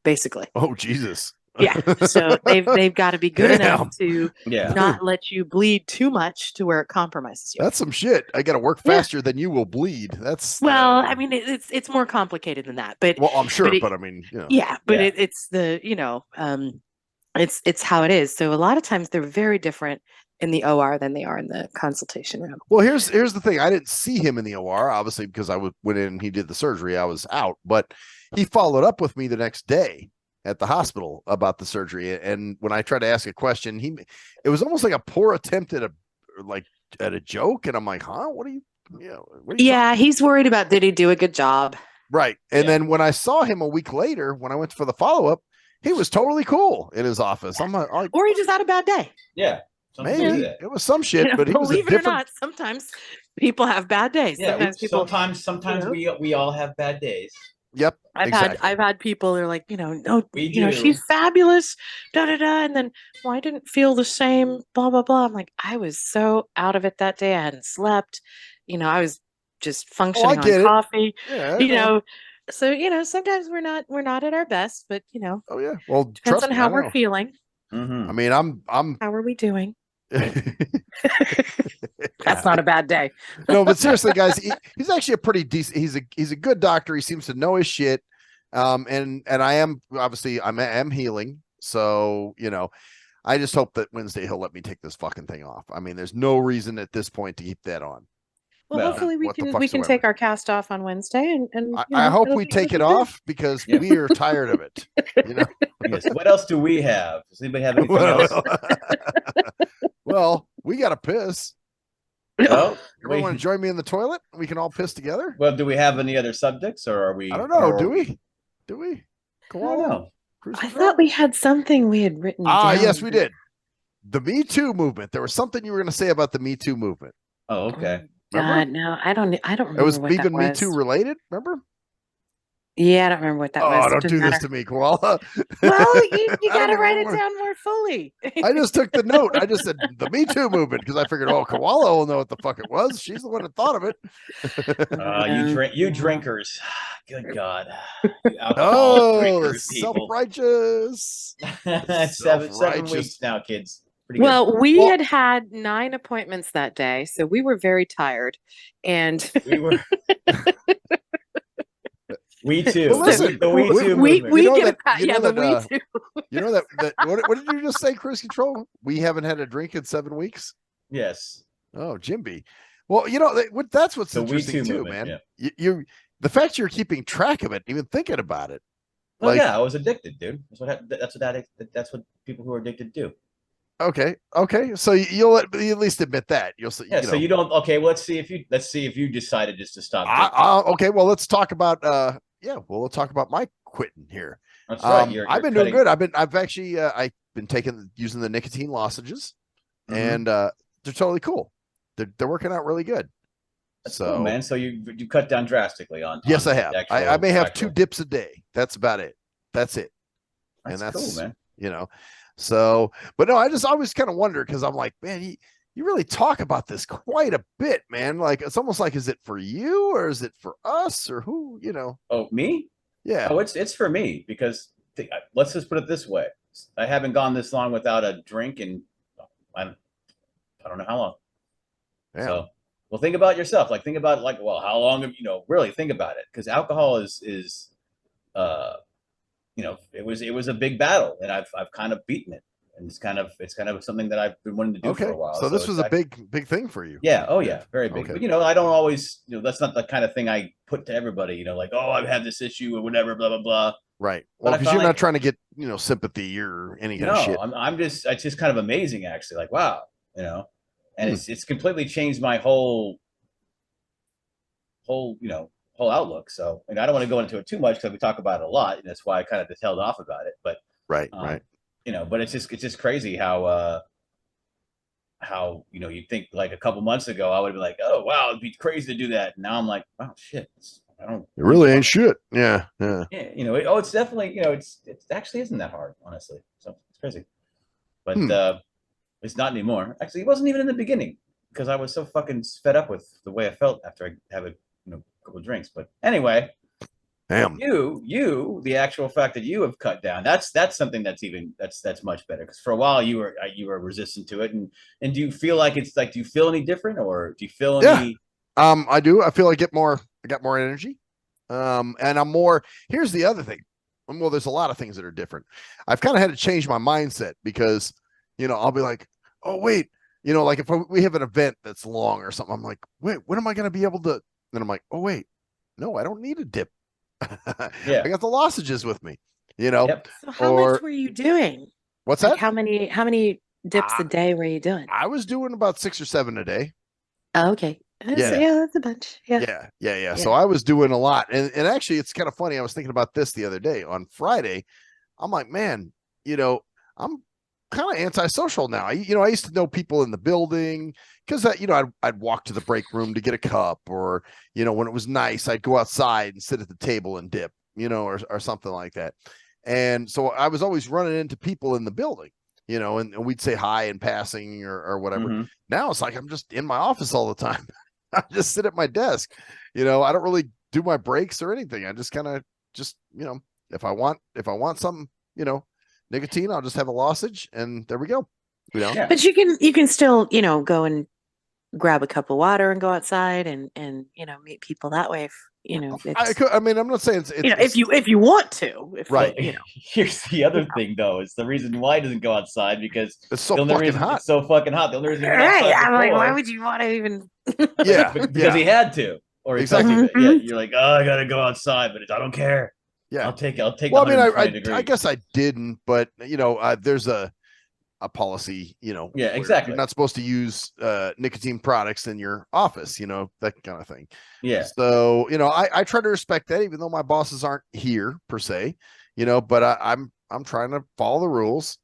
basically. Oh, Jesus. Yeah. So they've got to be good enough to not let you bleed too much to where it compromises you. That's some shit. I got to work faster than you will bleed. That's I mean, it's more complicated than that, but I'm sure, but I mean, it's the, it's how it is. So a lot of times they're very different in the OR than they are in the consultation room. Well, here's the thing. I didn't see him in the OR, obviously, because I went in and he did the surgery. I was out, but he followed up with me the next day at the hospital about the surgery. And when I tried to ask a question, it was almost like a poor attempt at a joke. And I'm like, huh? What are you he's worried about, did he do a good job? Right. And then when I saw him a week later, when I went for the follow-up, he was totally cool in his office. I'm like, Or he just had a bad day. Yeah. Sometimes maybe do that. it was some shit, but he was a Believe it or different. not, sometimes people have bad days. Yeah. Sometimes people. Sometimes you know. we all have bad days. Yep, exactly. I've had people that are like, no, We she's do. fabulous, da da da, and then well, I didn't feel the same, blah blah blah. I'm like, I was so out of it that day. I hadn't slept, I was just functioning on get it. coffee, Yeah, I you know. know. So sometimes we're not at our best, but Oh yeah. Well, depends trust on me, how I we're know. feeling. Mhm. I mean, I'm. How are we doing? That's not a bad day. No, but seriously, guys, he's actually a pretty decent. He's a good doctor. He seems to know his shit. And I am obviously I am healing. So I just hope that Wednesday he'll let me take this fucking thing off. I mean, there's no reason at this point to keep that on. Well, Well, hopefully we can whatsoever. take our cast off on Wednesday, and I hope we it'll take it be good. off because Yeah. we are tired of it. Yes. What else do we have? Does anybody have anything else? Well, we got to piss. Well, Everyone want to join me in the toilet? We can all piss together. well, do we have any other subjects, or are we? I don't know. or- Do we? I Koala? don't know. I thought we had something we had written down. Yes, we did. The Me Too movement. There was something you were going to say about the Me Too movement. Oh, okay. God, no, I don't remember It was what even that Me was. Too related. Remember? Yeah, I don't remember what that was. Oh, don't do this to me, Koala. Well, you I got to don't write it even wanna- down more fully. I just took the note. I just said the Me Too movement because I figured, Koala will know what the fuck it was. She's the one that thought of it. You drinkers. Good God. You alcoholic Oh, drinkers, people. self-righteous. seven Self-righteous. weeks now, kids. Pretty good. Well, we had 9 appointments that day, so we were very tired, and We were. We too. Well, listen, the We Too we movement. we You know get that- a pat. you know Yeah, the that, we too. You know that what did you just say, Cruise Control? We haven't had a drink in 7 weeks. Yes. Oh, Jimby. Well, that's what's The We interesting Too too, movement, man. yeah. You the fact you're keeping track of it, even thinking about it. Well, Like- yeah, I was addicted, dude. That's what people who are addicted do. Okay. So you'll at least admit that. You'll say, Yeah. So you don't. Okay. Well, let's see if you decided just to stop. drinking. okay. Well, let's talk about. We'll talk about my quitting here. That's right. I've been doing good. I've actually I've been using the nicotine lozenges, and they're totally cool. They're working out really good. That's cool, man. So you cut down drastically on. Yes, I have. I may have actual- 2 dips a day. That's about it. That's it. That's and that's cool, man. So, but no, I just always kind of wonder because I'm like, man, you really talk about this quite a bit, man. Like it's almost like, is it for you or is it for us or who? Oh, me? Yeah. Oh, it's for me because let's just put it this way: I haven't gone this long without a drink, and I don't know how long. Yeah. So, well, think about yourself. Like, think about how long have really think about it, because alcohol is it was a big battle, and I've kind of beaten it, and it's kind of something that I've been wanting to do for a while. So this was a big thing for you. Yeah. Oh yeah. Very big. Okay. But I don't always, that's not the kind of thing I put to everybody, like, oh, I've had this issue or whatever, blah, blah, blah. Right. But Well, I because you're finally- not trying to get, sympathy or any kind of shit. It's just kind of amazing actually. Like, wow, and it's completely changed my whole outlook. So, and I don't want to go into it too much because we talk about it a lot, and that's why I kind of just held off about it. But Right. but it's just crazy how you think like a couple months ago I would be like, oh wow, it'd be crazy to do that. And now I'm like, wow, shit, It really ain't shit. Yeah. Yeah, it's definitely, it actually isn't that hard, honestly. So it's crazy, but it's not anymore. Actually, it wasn't even in the beginning because I was so fucking fed up with the way I felt after I have a couple of drinks. But anyway, Damn. you, the actual fact that you have cut down, that's something that's much better. Because for a while you were resistant to it, and do you feel like it's like, do you feel any different, or do you feel any? I do. I feel I got more energy. And I'm more, here's the other thing. Well, there's a lot of things that are different. I've kind of had to change my mindset because, I'll be like, oh, wait, like if we have an event that's long or something, I'm like, wait, when am I going to be able to? Then I'm like, oh, wait, no, I don't need a dip. Yeah. I got the lozenges with me, Yep. So how much were you doing? What's Like that? how many dips a day were you doing? I was doing about 6 or 7 a day. Oh, okay. Yeah, that's a bunch. Yeah. So I was doing a lot. And actually, it's kind of funny. I was thinking about this the other day. On Friday, I'm like, man, I'm kind of antisocial now. I used to know people in the building because I'd walk to the break room to get a cup, or when it was nice, I'd go outside and sit at the table and dip, or something like that. And so I was always running into people in the building, and we'd say hi in passing or whatever. Mm-hmm. Now it's like I'm just in my office all the time. I just sit at my desk. I don't really do my breaks or anything. I just kind of if I want something, nicotine, I'll just have a losage, and there we go. Yeah. But you can still, go and grab a cup of water and go outside and meet people that way. If it's, I'm not saying it's if you want to, right. Here's the other thing, though. It's the reason why he doesn't go outside, because it's so fucking hot. It's so fucking hot. The only reason he went right. outside I'm like, before- why would you want to even? Yeah, because he had to, or Exactly. exactly. Yeah, you're like, oh, I gotta go outside, but I don't care. Yeah, I'll take. Well, I guess I didn't, but there's a policy, Yeah, where exactly. you're not supposed to use nicotine products in your office, that kind of thing. Yeah. So, I try to respect that, even though my bosses aren't here per se, but I'm trying to follow the rules.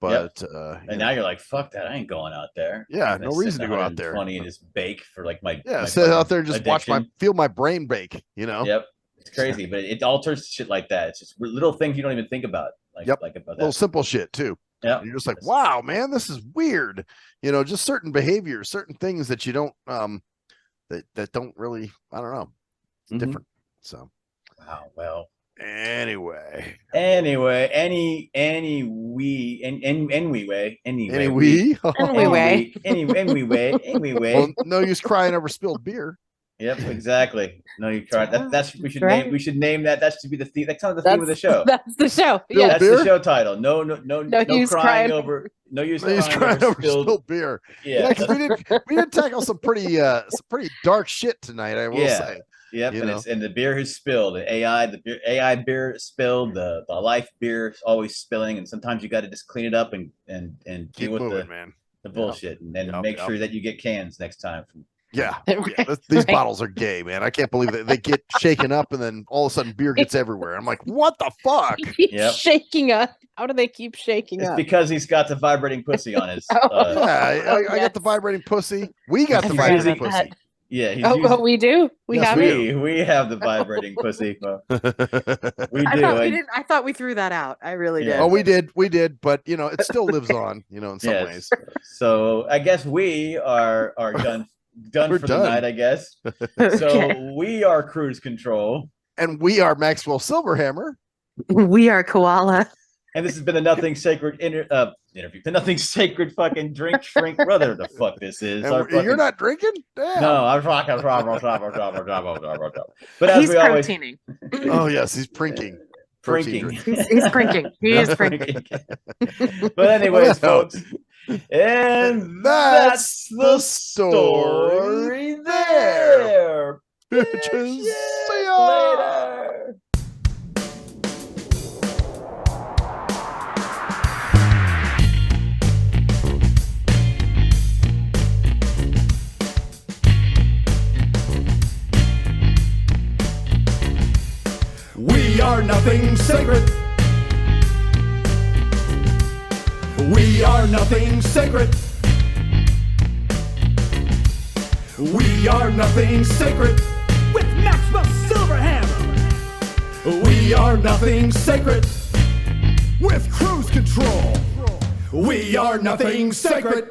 But and now you're like, fuck that, I ain't going out there. Yeah, no reason to go out there. 20 and just bake for like my sit out there and just addiction. feel my brain bake, Yep. It's crazy, but it all turns to shit like that. It's just little things you don't even think about. Like about that. Little simple shit too. Yeah. You're just like, wow, man, this is weird. Just certain behaviors, certain things that you don't that don't really, I don't know. It's different. So wow. Well. Anyway, any way. Well, no use crying over spilled beer. Yep, exactly. No, you tried. We should right. name that. That should be the theme. That's kind of the theme of the show. That's the show. Yeah, That's beer? the show title. No use crying over. No use crying over spilled beer. Yeah, 'cause we did tackle some pretty dark shit tonight. I will say. Yep, and the beer has spilled. The AI beer spilled. The life beer is always spilling, and sometimes you got to just clean it up and Keep deal with moving, the bullshit, and then make sure that you get cans next time. Yeah, these bottles are gay, man. I can't believe that they get shaken up and then all of a sudden beer gets everywhere. I'm like, what the fuck? Yep. Shaking up. How do they keep shaking up? It's because he's got the vibrating pussy on his. I got the vibrating pussy. We got the vibrating pussy. Yeah. We do. We have the vibrating pussy. We do. I thought we threw that out. I really did. Oh, we did, but it still lives on, in some ways. So I guess we are done. We're for the night, I guess. So we are Cruise Control, and we are Maxwell Silverhammer. We are Koala, and this has been a Nothing Sacred interview. The Nothing Sacred fucking drink, whatever the fuck this is. You're not drinking? Damn. No, I'm talking. But as we always, oh yes, he's prinking. He's prinking. He is prinking. But anyways, folks. And that's the story there. Bitches. See ya later. We are nothing sacred. We are nothing sacred. We are nothing sacred. With Maxwell Silverhammer. We are nothing sacred. With cruise control. We are nothing sacred.